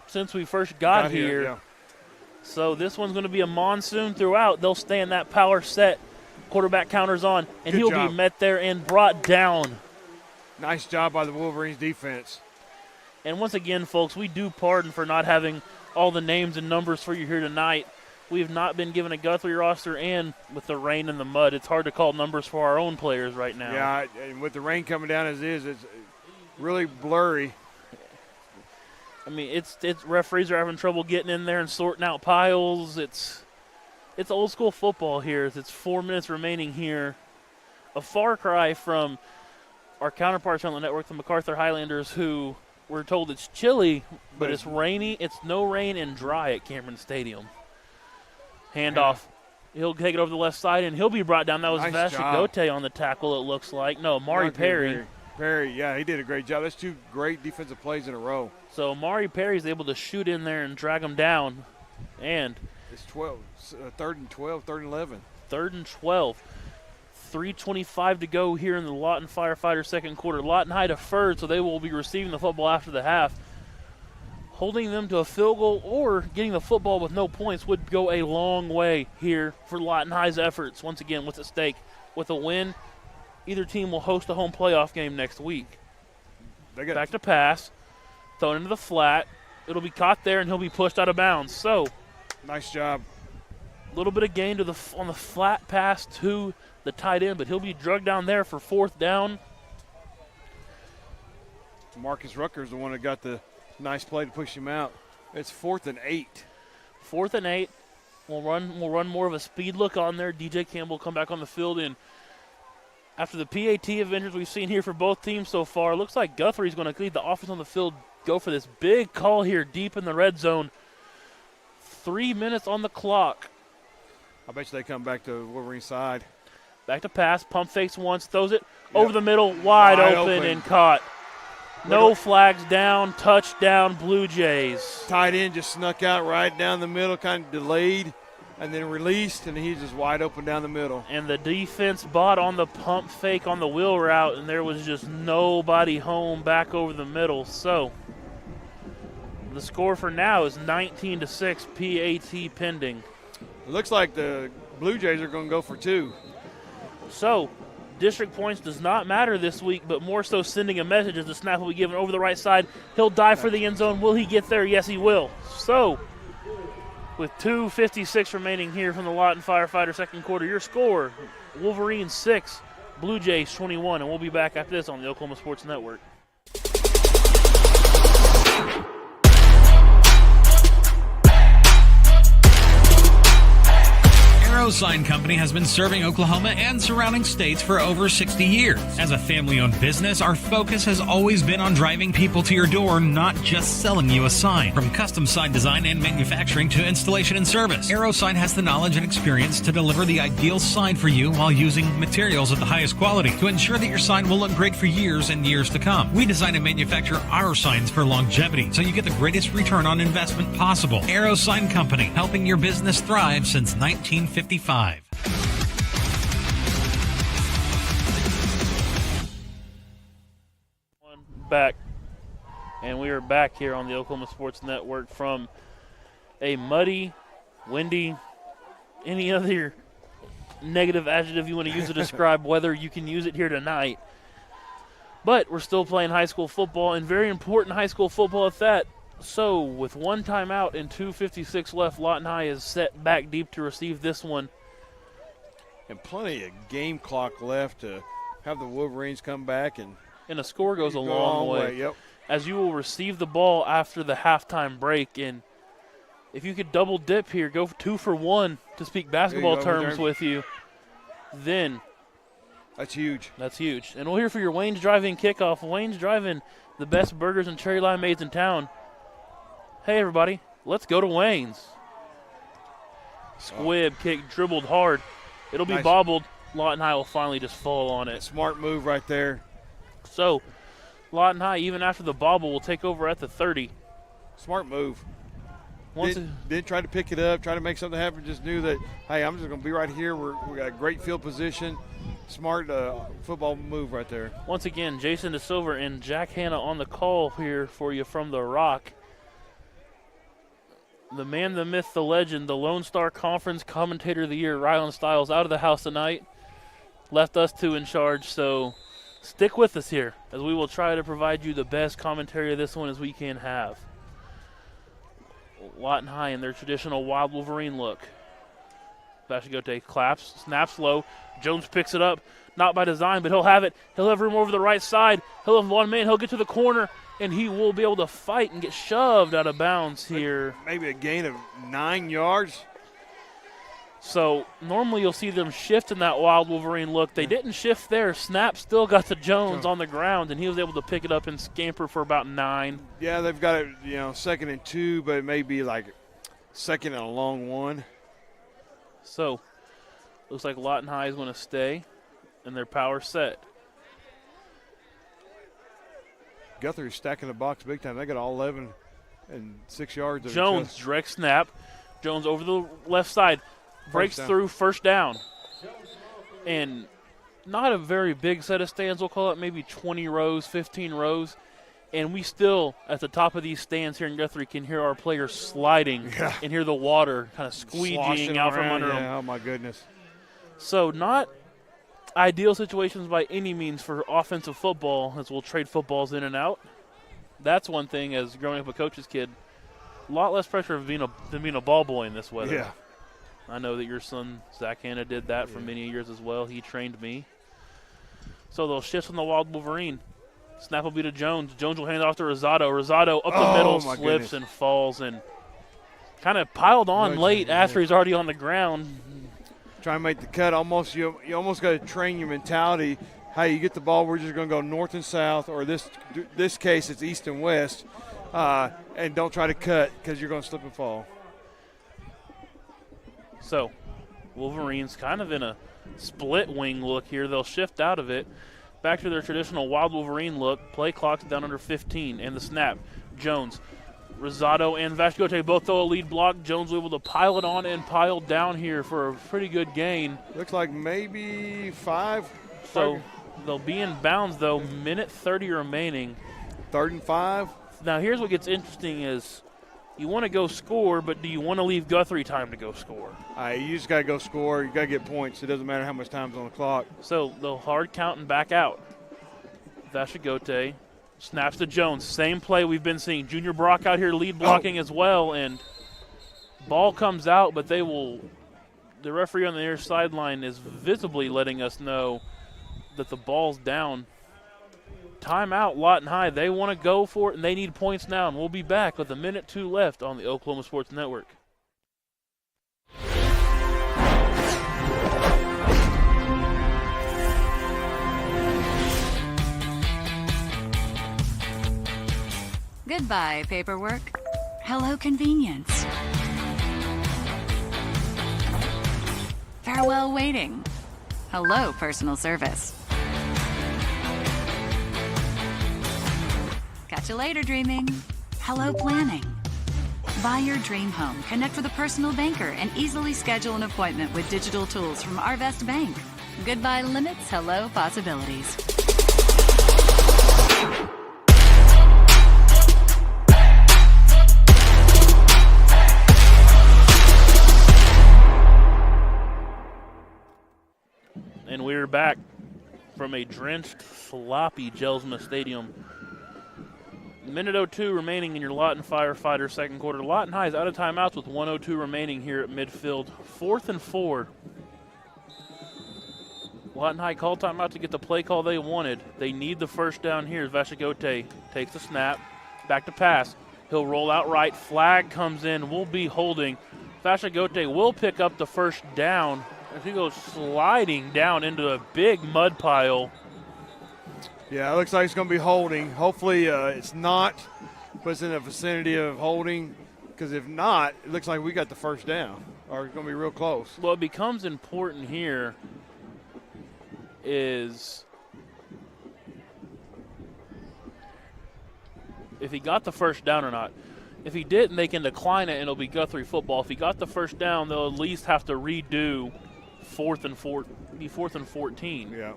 since we first got here. Yeah. So this one's going to be a monsoon throughout. They'll stay in that power set. Quarterback counters on, and he'll be met there and brought down. Nice job by the Wolverines defense. And once again, folks, we do pardon for not having all the names and numbers for you here tonight. We have not been given a Guthrie roster, and with the rain and the mud, it's hard to call numbers for our own players right now. Yeah, and with the rain coming down as is, it's really blurry. I mean, it's referees are having trouble getting in there and sorting out piles. It's old school football here. It's 4 minutes remaining here. A far cry from our counterparts on the network, the MacArthur Highlanders, who we're told it's chilly, but it's rainy. It's no rain and dry at Cameron Stadium. Handoff. He'll take it over the left side, and he'll be brought down. That was Nice Vashigote on the tackle, it looks like. No, Mari Perry. Perry, yeah, he did a great job. That's 2 great defensive plays in a row. So Mari Perry's able to shoot in there and drag him down. And it's 3rd and 12, 3rd and 11. 3rd and 12. 3:25 to go here in the Lawton Firefighters second quarter. Lawton High deferred, so they will be receiving the football after the half. Holding them to a field goal or getting the football with no points would go a long way here for Lawton High's efforts. Once again, what's at stake? With a win, either team will host a home playoff game next week. Back to pass. Thrown into the flat. It'll be caught there, and he'll be pushed out of bounds. So, nice job. A little bit of gain on the flat pass to the tight end, but he'll be drugged down there for 4th down. Marcus Rucker's the one that got the nice play to push him out. It's 4th and 8. 4th and 8. We'll run more of a speed look on there. DJ Campbell will come back on the field, and after the PAT adventures we've seen here for both teams so far, it looks like Guthrie's going to lead the offense on the field, go for this big call here deep in the red zone. 3 minutes on the clock. I bet you they come back to Wolverine side. Back to pass, pump fakes once, throws it over the middle, wide open and caught. No flags down, touchdown, Blue Jays. Tight end just snuck out right down the middle, kind of delayed, and then released, and he's just wide open down the middle. And the defense bought on the pump fake on the wheel route, and there was just nobody home back over the middle. So the score for now is 19-6, PAT pending. It looks like the Blue Jays are going to go for 2. So district points does not matter this week, but more so sending a message as the snap will be given over the right side. He'll dive for the end zone. Will he get there? Yes, he will. So with 2:56 remaining here from the Lawton Firefighter second quarter, your score, Wolverines 6, Blue Jays 21, and we'll be back after this on the Oklahoma Sports Network. Arrow Sign Company has been serving Oklahoma and surrounding states for over 60 years. As a family-owned business, our focus has always been on driving people to your door, not just selling you a sign. From custom sign design and manufacturing to installation and service, Arrow Sign has the knowledge and experience to deliver the ideal sign for you while using materials of the highest quality to ensure that your sign will look great for years and years to come. We design and manufacture our signs for longevity, so you get the greatest return on investment possible. Arrow Sign Company, helping your business thrive since 1955. Back, and we are back here on the Oklahoma Sports Network from a muddy, windy, any other negative adjective you want to use to describe weather, you can use it here tonight. But we're still playing high school football, and very important high school football at that. So with 1 timeout and 2:56 left, Lawton High is set back deep to receive this one. And plenty of game clock left to have the Wolverines come back. And a score goes a long way. Yep. As you will receive the ball after the halftime break. And if you could double dip here, go 2 for 1 to speak basketball terms with you, then that's huge. That's huge. And we'll hear for your Wayne's Drive-In kickoff. Wayne's Drive-In, the best burgers and cherry limeades in town. Hey, everybody, let's go to Wayne's. Squib kick, dribbled hard. It'll be bobbled. Lawton High will finally just fall on it. Smart move right there. So, Lawton High, even after the bobble, will take over at the 30. Smart move. Didn't try to pick it up, try to make something happen. Just knew that, hey, I'm just going to be right here. We got a great field position. Smart football move right there. Once again, Jason DeSilver and Jack Hanna on the call here for you from the Rock. The man, the myth, the legend, the Lone Star Conference Commentator of the Year, Rylan Stiles, out of the house tonight. Left us two in charge, so Stick with us here as we will try to provide you the best commentary of this one as we can have. Lawton High in their traditional wild Wolverine look. Vashigote claps, snaps low. Jones picks it up, not by design, but he'll have it. He'll have room over the right side. He'll have one man. He'll get to the corner, and he will be able to fight and get shoved out of bounds here. Maybe a gain of 9 yards. So normally you'll see them shift in that wild Wolverine look. They didn't shift there. Snap still got to Jones on the ground, and he was able to pick it up and scamper for about 9. Yeah, they've got it, 2nd and 2, but it may be like 2nd and a long 1. So looks like Lawton High is going to stay, and their power set. Guthrie stacking the box big time. They got all 11 and 6 yards. Of Jones, direct snap. Jones over the left side. Breaks through, first down. And not a very big set of stands. We'll call it maybe 20 rows, 15 rows. And we still, at the top of these stands here in Guthrie, can hear our players sliding and hear the water kind of squeegeeing out from under them. Oh, my goodness. So not ideal situations by any means for offensive football, as we'll trade footballs in and out. That's one thing, as growing up a coach's kid, a lot less pressure than being a ball boy in this weather. Yeah. I know that your son, Zach Hanna, did that for many years as well. He trained me. So they'll shift from the wild Wolverine. Snap will be to Jones. Jones will hand it off to Rosado. Rosado up the middle, slips and falls and kind of piled on late after he's already on the ground. Try and make the cut. You almost got to train your mentality. How you get the ball, we're just going to go north and south, or this case it's east and west, and don't try to cut because you're going to slip and fall. So Wolverines kind of in a split wing look here. They'll shift out of it. Back to their traditional wild Wolverine look. Play clock's down under 15. And the snap. Jones, Rosado, and Vashigote both throw a lead block. Jones able to pile it on and pile down here for a pretty good gain. Looks like maybe 5. So they'll be in bounds, though. Minute 30 remaining. 3rd and 5. Now here's what gets interesting is you want to go score, but do you want to leave Guthrie time to go score? You just got to go score. You got to get points. It doesn't matter how much time's on the clock. So they'll hard count and back out. Vashigote snaps to Jones. Same play we've been seeing. Junior Brock out here lead blocking as well, and ball comes out, but the referee on the near sideline is visibly letting us know that the ball's down. Timeout, Lawton High. They want to go for it, and they need points now. And we'll be back with 1:02 left on the Oklahoma Sports Network. Goodbye, paperwork. Hello, convenience. Farewell, waiting. Hello, personal service. Catch you later, dreaming. Hello, planning. Buy your dream home, connect with a personal banker, and easily schedule an appointment with digital tools from Arvest Bank. Goodbye limits, hello possibilities. And we're back from a drenched, sloppy Jelsma Stadium. Minute 02 remaining in your Lawton Firefighters second quarter. Lawton High is out of timeouts with 1:02 remaining here at midfield. 4th and 4. Lawton High called timeout to get the play call they wanted. They need the first down here. Vashigote takes the snap, back to pass. He'll roll out right. Flag comes in. We'll be holding. Vashigote will pick up the first down as he goes sliding down into a big mud pile. Yeah, it looks like it's going to be holding. Hopefully it's not, but it's in the vicinity of holding, because if not, it looks like we got the first down, or it's going to be real close. What becomes important here is if he got the first down or not. If he didn't, they can decline it, and it'll be Guthrie football. If he got the first down, they'll at least have to redo 4th and 14. Yeah.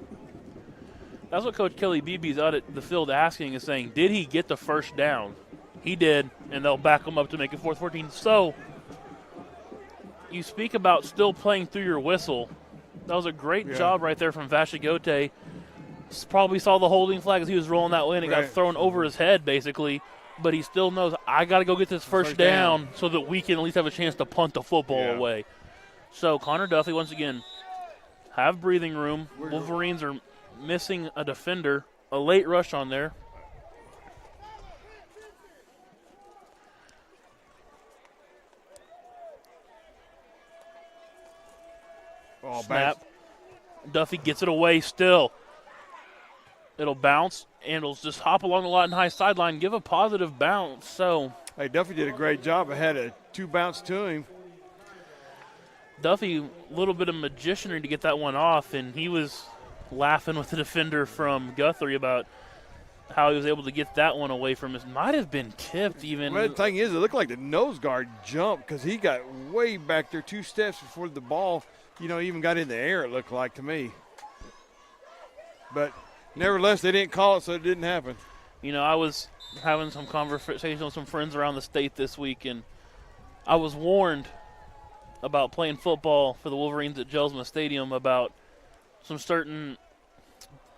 That's what Coach Kelly Beebe's out at the field asking, is saying, did he get the first down? He did, and they'll back him up to make it 4th 14. So you speak about still playing through your whistle. That was a great job right there from Vashigote. probably saw the holding flag as he was rolling that way, and it got thrown over his head, basically. But he still knows, I got to go get this first down so that we can at least have a chance to punt the football away. So Connor Duffy, once again, have breathing room. Wolverines are missing a defender, a late rush on there. Oh, snap. Duffy gets it away still. It'll bounce, and it'll just hop along the Lawton High sideline, give a positive bounce. So, hey, Duffy did a great job. I had a 2 bounce to him. Duffy, a little bit of magicianry to get that one off, and he was laughing with the defender from Guthrie about how he was able to get that one away from us. Might have been tipped even. Well, the thing is, it looked like the nose guard jumped because he got way back there 2 steps before the ball, even got in the air, it looked like to me. But nevertheless, they didn't call it, so it didn't happen. I was having some conversation with some friends around the state this week, and I was warned about playing football for the Wolverines at Jelsma Stadium about some certain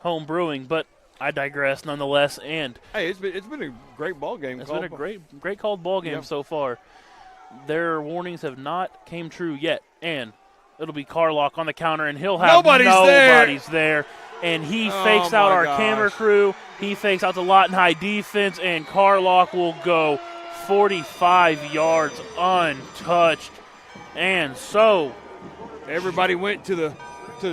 home brewing, but I digress nonetheless. And hey, it's been a great ball game. It's been a great called ball game so far. Their warnings have not came true yet, and it'll be Carlock on the counter, and he'll have nobody's there. And he fakes out our camera crew. He fakes out the Lawton High defense, and Carlock will go 45 yards untouched. And so everybody went to the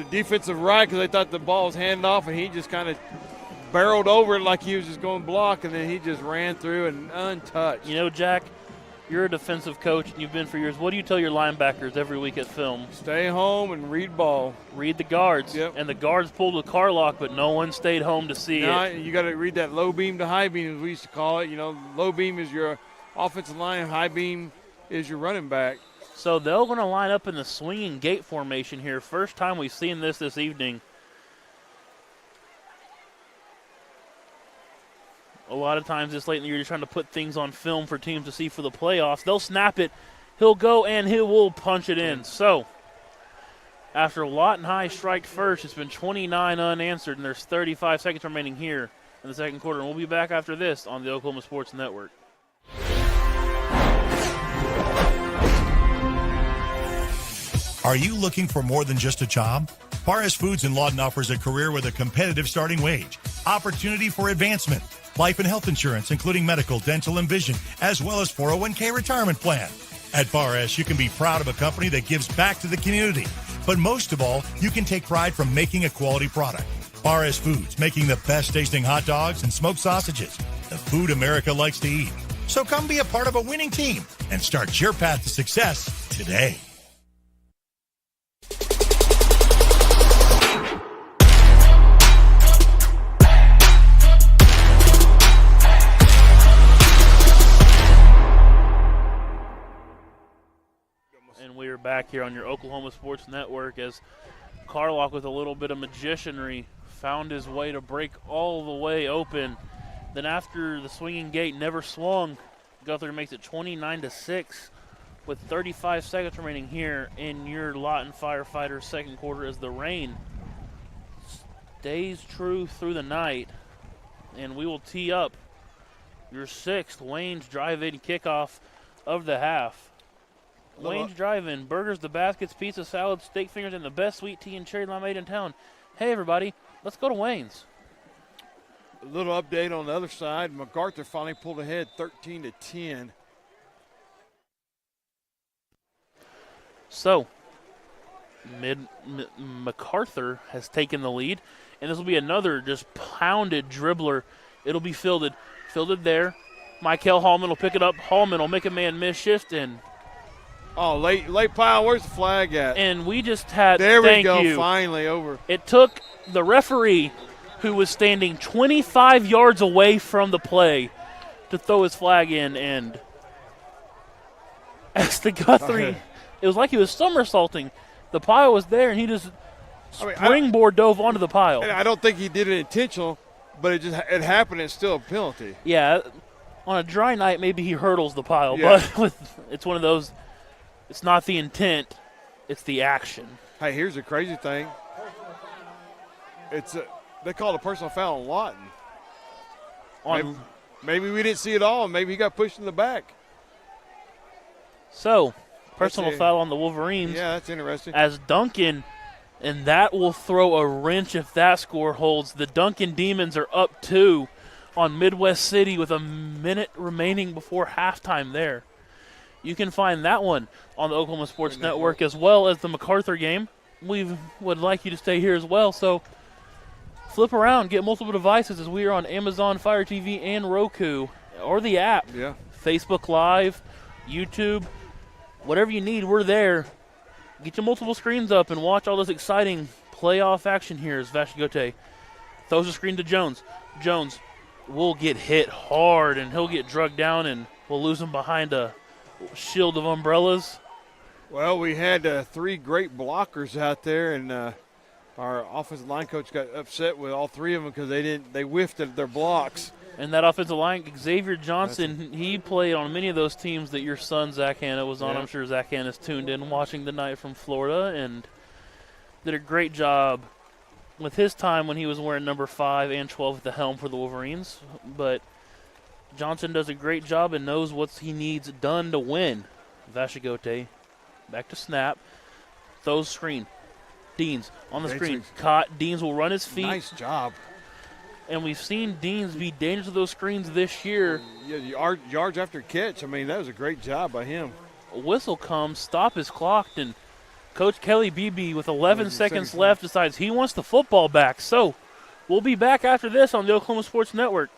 defensive right because they thought the ball was handed off, and he just kind of barreled over it like he was just going to block, and then he just ran through and untouched. Jack, you're a defensive coach, and you've been for years. What do you tell your linebackers every week at film? Stay home and read ball. Read the guards. Yep. And the guards pulled a Carlock, but no one stayed home to see it. You got to read that low beam to high beam, as we used to call it. Low beam is your offensive line, high beam is your running back. So they're going to line up in the swinging gate formation here. First time we've seen this evening. A lot of times this late in the year, you're trying to put things on film for teams to see for the playoffs. They'll snap it. He'll go, and he will punch it in. So after Lawton High strike first, it's been 29 unanswered, and there's 35 seconds remaining here in the second quarter. And we'll be back after this on the Oklahoma Sports Network. Are you looking for more than just a job? Bar S Foods in Lawton offers a career with a competitive starting wage, opportunity for advancement, life and health insurance, including medical, dental, and vision, as well as 401k retirement plan. At Bar S, you can be proud of a company that gives back to the community. But most of all, you can take pride from making a quality product. Bar S Foods, making the best tasting hot dogs and smoked sausages, the food America likes to eat. So come be a part of a winning team and start your path to success today. And we are back here on your Oklahoma Sports Network as Carlock, with a little bit of magicianry, found his way to break all the way open. Then after the swinging gate never swung, Guthrie makes it 29-6 with 35 seconds remaining here in your Lawton Firefighters second quarter as the rain stays true through the night. And we will tee up your sixth Wayne's Drive-In kickoff of the half. Wayne's Drive-In, burgers, the baskets, pizza, salads, steak fingers, and the best sweet tea and cherry limeade in town. Hey, everybody, let's go to Wayne's. A little update on the other side. MacArthur finally pulled ahead 13-10. So, MacArthur has taken the lead, and this will be another just pounded dribbler. It'll be fielded there. Michael Hallman will pick it up. Hallman will make a man miss shift, and oh, late pile. Where's the flag at? And we just had, there we go, you. Finally over. It took the referee, who was standing 25 yards away from the play, to throw his flag in. And as the Guthrie, it was like he was somersaulting. The pile was there, and he just springboard dove onto the pile. And I don't think he did it intentional, but it happened. It's still a penalty. Yeah, on a dry night, maybe he hurdles the pile, yeah. But it's one of those. It's not the intent, it's the action. Hey, here's the crazy thing. They called a personal foul on Lawton. Maybe we didn't see it all. Maybe he got pushed in the back. So, personal foul on the Wolverines. Yeah, that's interesting. As Duncan, and that will throw a wrench if that score holds. The Duncan Demons are up 2 on Midwest City with a minute remaining before halftime there. You can find that one on the Oklahoma Sports Network as well as the MacArthur game. We would like you to stay here as well, so flip around, get multiple devices as we are on Amazon Fire TV and Roku or the app. Yeah. Facebook Live, YouTube, whatever you need, we're there. Get your multiple screens up and watch all this exciting playoff action here as Vashigote throws the screen to Jones. Jones will get hit hard, and he'll get drugged down, and we'll lose him behind a shield of umbrellas. Well, we had 3 great blockers out there, and our offensive line coach got upset with all 3 of them because they whiffed at their blocks. And that offensive line, Xavier Johnson, he played on many of those teams that your son, Zach Hanna, was on. Yeah. I'm sure Zach Hanna's tuned in watching tonight from Florida and did a great job with his time when he was wearing number 5 and 12 at the helm for the Wolverines. But Johnson does a great job and knows what he needs done to win. Vashigote, back to snap, throws screen. Deans on the screen. Caught. Deans will run his feet. Nice job. And we've seen Deans be dangerous to those screens this year. Yeah, yards after catch. I mean, that was a great job by him. A whistle comes, stop is clocked, and Coach Kelly Beebe with 11 seconds left decides he wants the football back. So we'll be back after this on the Oklahoma Sports Network.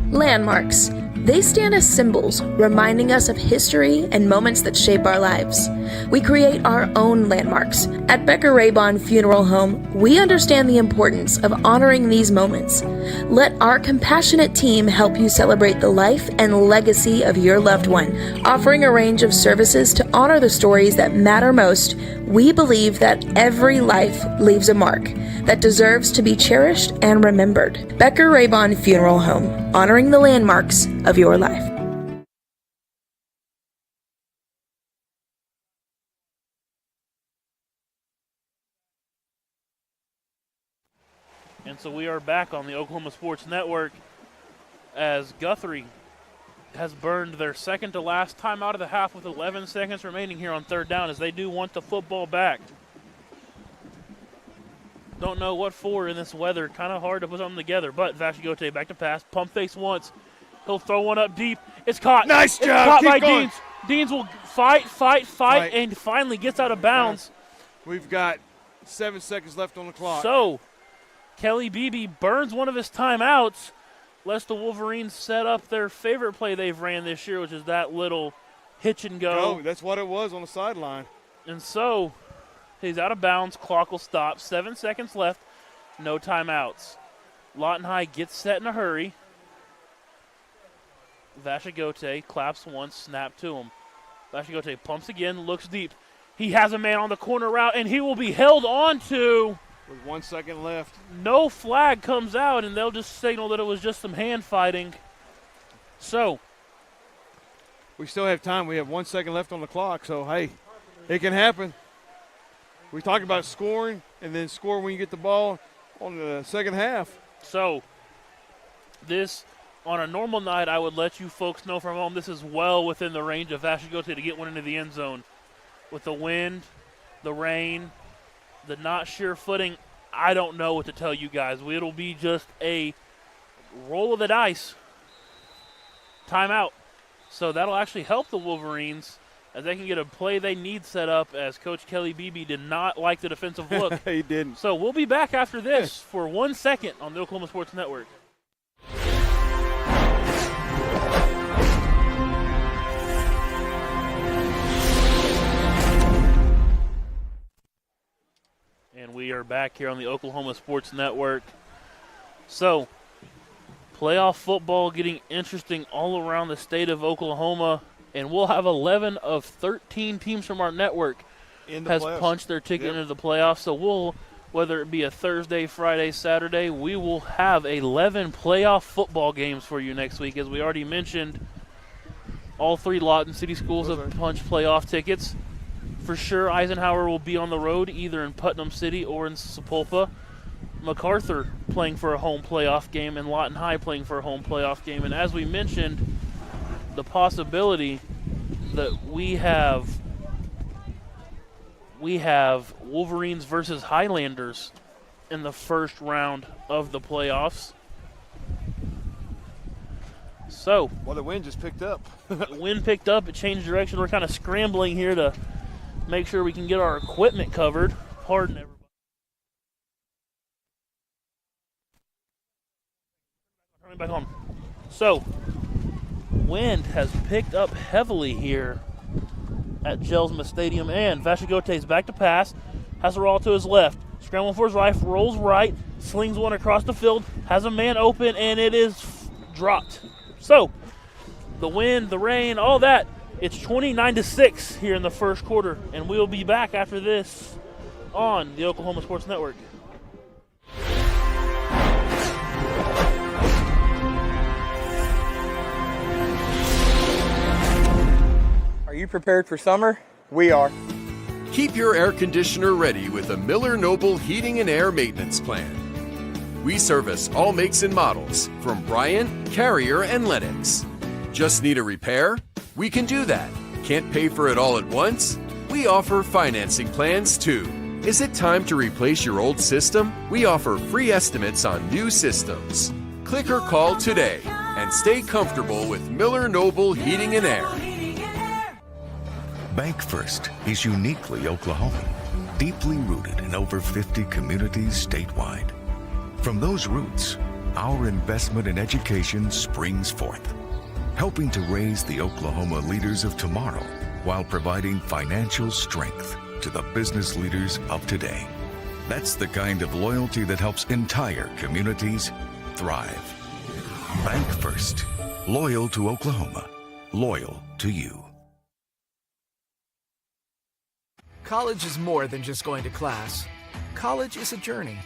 Landmarks. They stand as symbols, reminding us of history and moments that shape our lives. We create our own landmarks. At Becker Raybon Funeral Home, we understand the importance of honoring these moments. Let our compassionate team help you celebrate the life and legacy of your loved one. Offering a range of services to honor the stories that matter most, we believe that every life leaves a mark that deserves to be cherished and remembered. Becker Raybon Funeral Home, honoring the landmarks of your life. And so we are back on the Oklahoma Sports Network as Guthrie has burned their second to last time out of the half with 11 seconds remaining here on third down as they do want the football back. Don't know what for in this weather. Kind of hard to put something together, but Vashigote back to pass. Pump face once. He'll throw one up deep. It's caught. Nice job. It's caught Keep by going. Deans. Deans will fight, and finally gets out of bounds. We've got 7 seconds left on the clock. So Kelly Beebe burns one of his timeouts, lets the Wolverines set up their favorite play they've ran this year, which is that little hitch and go. Oh, that's what it was on the sideline. And so he's out of bounds. Clock will stop. 7 seconds left. No timeouts. Lawton High gets set in a hurry. Vashigote claps once, snap to him. Vashigote pumps again, looks deep. He has a man on the corner route, and he will be held on to. With 1 second left. No flag comes out, and they'll just signal that it was just some hand fighting. So we still have time. We have 1 second left on the clock, so, hey, it can happen. We talked about scoring and then score when you get the ball on the second half. So this, on a normal night, I would let you folks know from home, this is well within the range of Vashigote to get one into the end zone. With the wind, the rain, the not sure footing, I don't know what to tell you guys. It'll be just a roll of the dice. Timeout. So that'll actually help the Wolverines as they can get a play they need set up, as Coach Kelly Beebe did not like the defensive look. He didn't. So we'll be back after this for 1 second on the Oklahoma Sports Network. And we are back here on the Oklahoma Sports Network. So, playoff football getting interesting all around the state of Oklahoma, and we'll have 11 of 13 teams from our network has punched their ticket into the playoffs. So we'll, whether it be a Thursday, Friday, Saturday, we will have 11 playoff football games for you next week. As we already mentioned, All 3 Lawton City Schools have punched playoff tickets. For sure, Eisenhower will be on the road, either in Putnam City or in Sapulpa. MacArthur playing for a home playoff game, and Lawton High playing for a home playoff game. And as we mentioned, the possibility that we have Wolverines versus Highlanders in the first round of the playoffs. So, well, the wind just picked up. The wind picked up. It changed direction. We're kind of scrambling here to make sure we can get our equipment covered. Pardon everybody. Turning back on. So, wind has picked up heavily here at Jelsma Stadium, and Vashigote's back to pass. Has a roll to his left. Scrambling for his right, rolls right, slings one across the field, has a man open, and it is dropped. So, the wind, the rain, all that, it's 29-6 here in the first quarter, and we'll be back after this on the Oklahoma Sports Network. Are you prepared for summer? We are. Keep your air conditioner ready with a Miller Noble Heating and Air Maintenance Plan. We service all makes and models from Bryant, Carrier, and Lennox. Just need a repair? We can do that. Can't pay for it all at once? We offer financing plans too. Is it time to replace your old system? We offer free estimates on new systems. Click or call today and stay comfortable with Miller Noble Heating and Air. Bank First is uniquely Oklahoman, deeply rooted in over 50 communities statewide. From those roots, our investment in education springs forth, helping to raise the Oklahoma leaders of tomorrow while providing financial strength to the business leaders of today. That's the kind of loyalty that helps entire communities thrive. Bank First, loyal to Oklahoma, loyal to you. College is more than just going to class. College is a journey.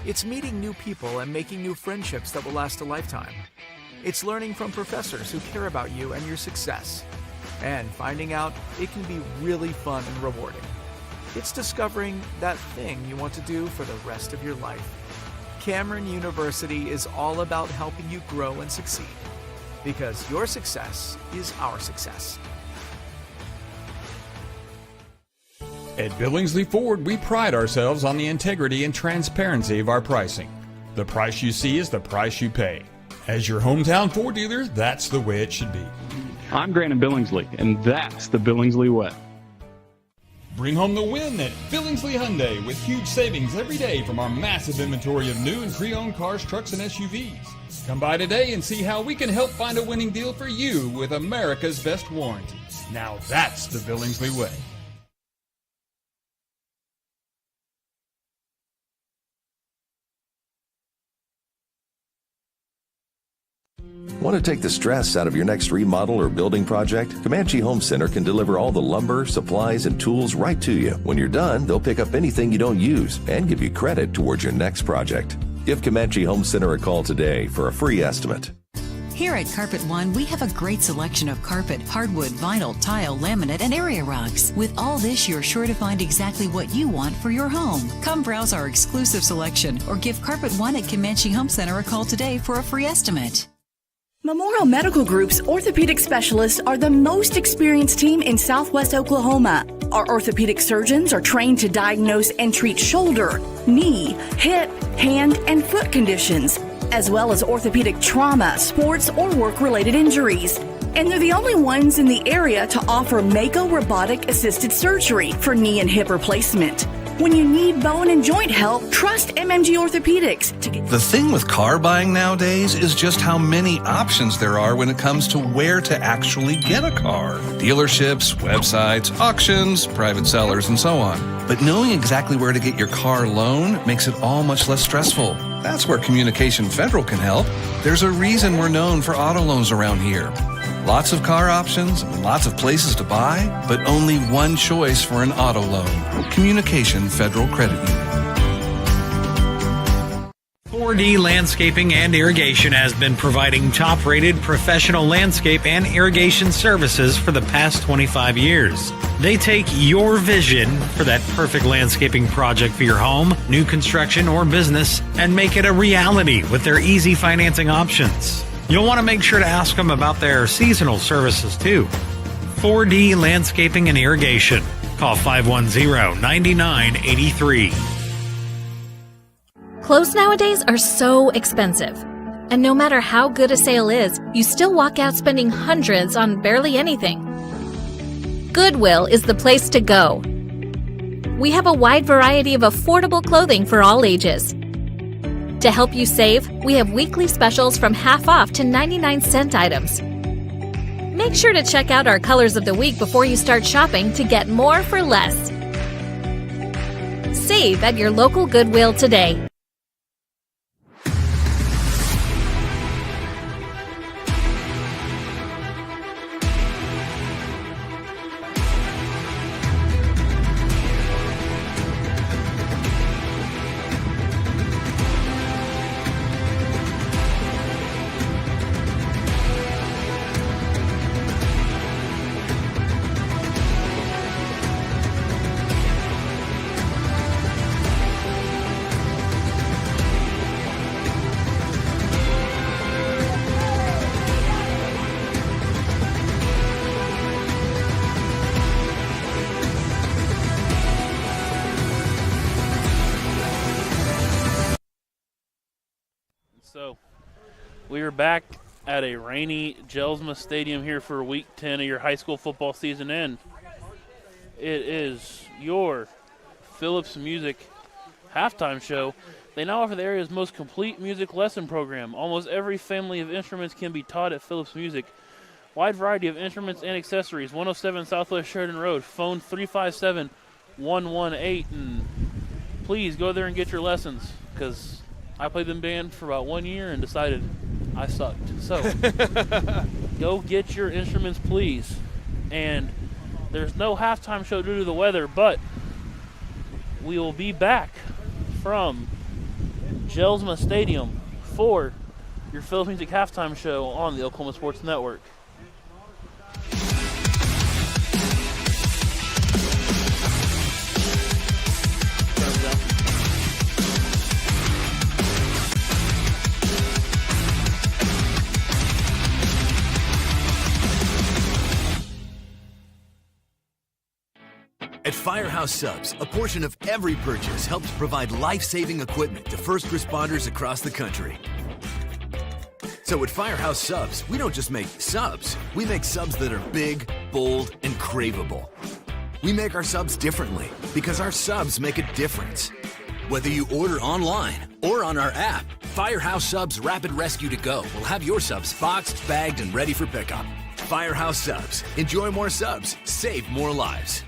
It's meeting new people and making new friendships that will last a lifetime. It's learning from professors who care about you and your success. And finding out it can be really fun and rewarding. It's discovering that thing you want to do for the rest of your life. Cameron University is all about helping you grow and succeed. Because your success is our success. At Billingsley Ford, we pride ourselves on the integrity and transparency of our pricing. The price you see is the price you pay. As your hometown Ford dealer, that's the way it should be. I'm Grant Billingsley, and that's the Billingsley way. Bring home the win at Billingsley Hyundai with huge savings every day from our massive inventory of new and pre-owned cars, trucks, and SUVs. Come by today and see how we can help find a winning deal for you with America's best warranty. Now that's the Billingsley way. Want to take the stress out of your next remodel or building project? Comanche Home Center can deliver all the lumber, supplies, and tools right to you. When you're done, they'll pick up anything you don't use and give you credit towards your next project. Give Comanche Home Center a call today for a free estimate. Here at Carpet One, we have a great selection of carpet, hardwood, vinyl, tile, laminate, and area rugs. With all this, you're sure to find exactly what you want for your home. Come browse our exclusive selection or give Carpet One at Comanche Home Center a call today for a free estimate. Memorial Medical Group's orthopedic specialists are the most experienced team in Southwest Oklahoma. Our orthopedic surgeons are trained to diagnose and treat shoulder, knee, hip, hand, and foot conditions, as well as orthopedic trauma, sports, or work-related injuries. And they're the only ones in the area to offer Mako robotic-assisted surgery for knee and hip replacement. When you need bone and joint help, trust MMG Orthopedics to get... The thing with car buying nowadays is just how many options there are when it comes to where to actually get a car. Dealerships, websites, auctions, private sellers, and so on. But knowing exactly where to get your car loan makes it all much less stressful. That's where Communication Federal can help. There's a reason we're known for auto loans around here. Lots of car options, lots of places to buy, but only one choice for an auto loan. Communication Federal Credit Union. 4D Landscaping and Irrigation has been providing top-rated professional landscape and irrigation services for the past 25 years. They take your vision for that perfect landscaping project for your home, new construction, or business and make it a reality with their easy financing options. You'll want to make sure to ask them about their seasonal services too. 4D Landscaping and Irrigation. Call 510-9983. Clothes nowadays are so expensive. And no matter how good a sale is, you still walk out spending hundreds on barely anything. Goodwill is the place to go. We have a wide variety of affordable clothing for all ages. To help you save, we have weekly specials from half off to 99-cent items. Make sure to check out our colors of the week before you start shopping to get more for less. Save at your local Goodwill today. So, we are back at a rainy Jelsma Stadium here for week 10 of your high school football season end. It is your Phillips Music halftime show. They now offer the area's most complete music lesson program. Almost every family of instruments can be taught at Phillips Music. Wide variety of instruments and accessories. 107 Southwest Sheridan Road. Phone 357-118. And please go there and get your lessons, because I played in band for about 1 year and decided I sucked. So go get your instruments, please. And there's no halftime show due to the weather, but we will be back from Jelsma Stadium for your Phillips Music halftime show on the Oklahoma Sports Network. At Firehouse Subs, a portion of every purchase helps provide life-saving equipment to first responders across the country. So at Firehouse Subs, we don't just make subs. We make subs that are big, bold, and craveable. We make our subs differently because our subs make a difference. Whether you order online or on our app, Firehouse Subs Rapid Rescue to Go will have your subs boxed, bagged, and ready for pickup. Firehouse Subs. Enjoy more subs. Save more lives.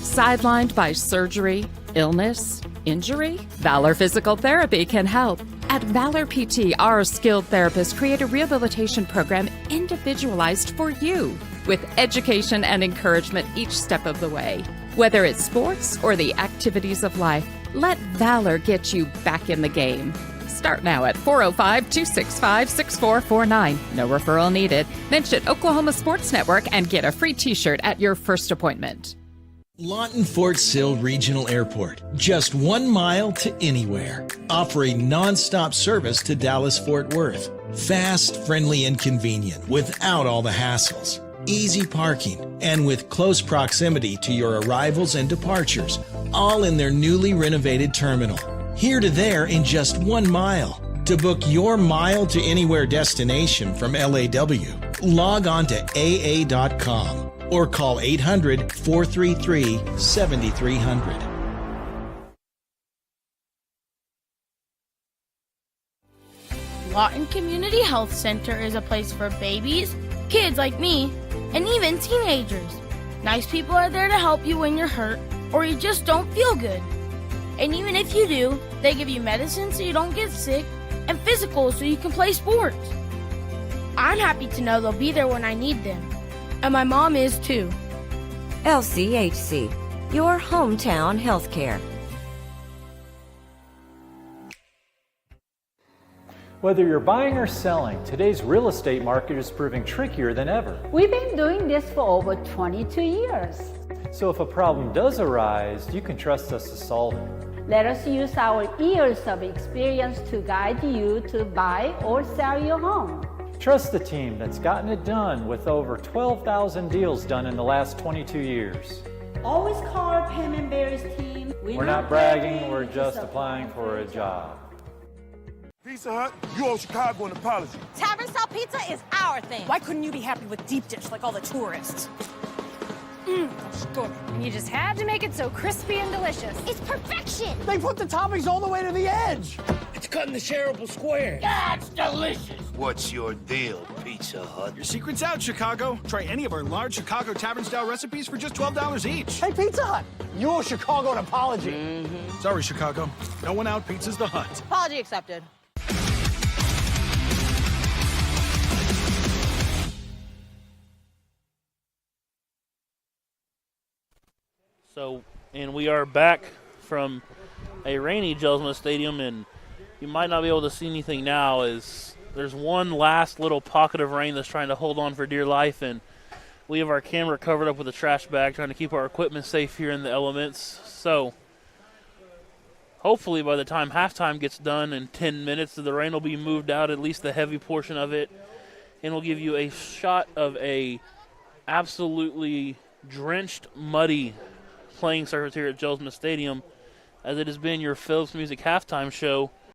Sidelined by surgery, illness, injury? Valor Physical Therapy can help. At Valor PT, our skilled therapists create a rehabilitation program individualized for you, with education and encouragement each step of the way. Whether it's sports or the activities of life, let Valor get you back in the game. Start now at 405-265-6449. No referral needed. Mention Oklahoma Sports Network and get a free t-shirt at your first appointment. Lawton Fort Sill Regional Airport, just 1 mile to anywhere. Offering non-stop service to Dallas-Fort Worth. Fast, friendly, and convenient without all the hassles. Easy parking, and with close proximity to your arrivals and departures, all in their newly renovated terminal. Here to there in just 1 mile. To book your mile to anywhere destination from LAW, log on to AA.com. Or call 800-433-7300. Lawton Community Health Center is a place for babies, kids like me, and even teenagers. Nice people are there to help you when you're hurt or you just don't feel good. And even if you do, they give you medicine so you don't get sick and physicals so you can play sports. I'm happy to know they'll be there when I need them. And my mom is too. LCHC, your hometown healthcare. Whether you're buying or selling, today's real estate market is proving trickier than ever. We've been doing this for over 22 years. So if a problem does arise, you can trust us to solve it. Let us use our years of experience to guide you to buy or sell your home. Trust the team that's gotten it done with over 12,000 deals done in the last 22 years. Always call our Payment Berries team. We're not bragging, we're just applying for a job. Pizza Hut, you owe Chicago an apology. Tavern style pizza is our thing. Why couldn't you be happy with deep dish like all the tourists? Good. And you just had to make it so crispy and delicious. It's perfection. They put the toppings all the way to the edge. It's cut in the shareable square. Yeah, it's delicious. What's your deal, Pizza Hut? Your secret's out, Chicago. Try any of our large Chicago tavern-style recipes for just $12 each. Hey, Pizza Hut, you owe Chicago an apology. Sorry, Chicago. No one out pizzas the Hut. Apology accepted. And we are back from a rainy Jelsma Stadium, and you might not be able to see anything now as there's one last little pocket of rain that's trying to hold on for dear life, and we have our camera covered up with a trash bag trying to keep our equipment safe here in the elements. So hopefully by the time halftime gets done in 10 minutes, the rain will be moved out, at least the heavy portion of it, and we'll give you a shot of a absolutely drenched, muddy playing surface here at Jelsma Stadium, as it has been your Phillips Music halftime show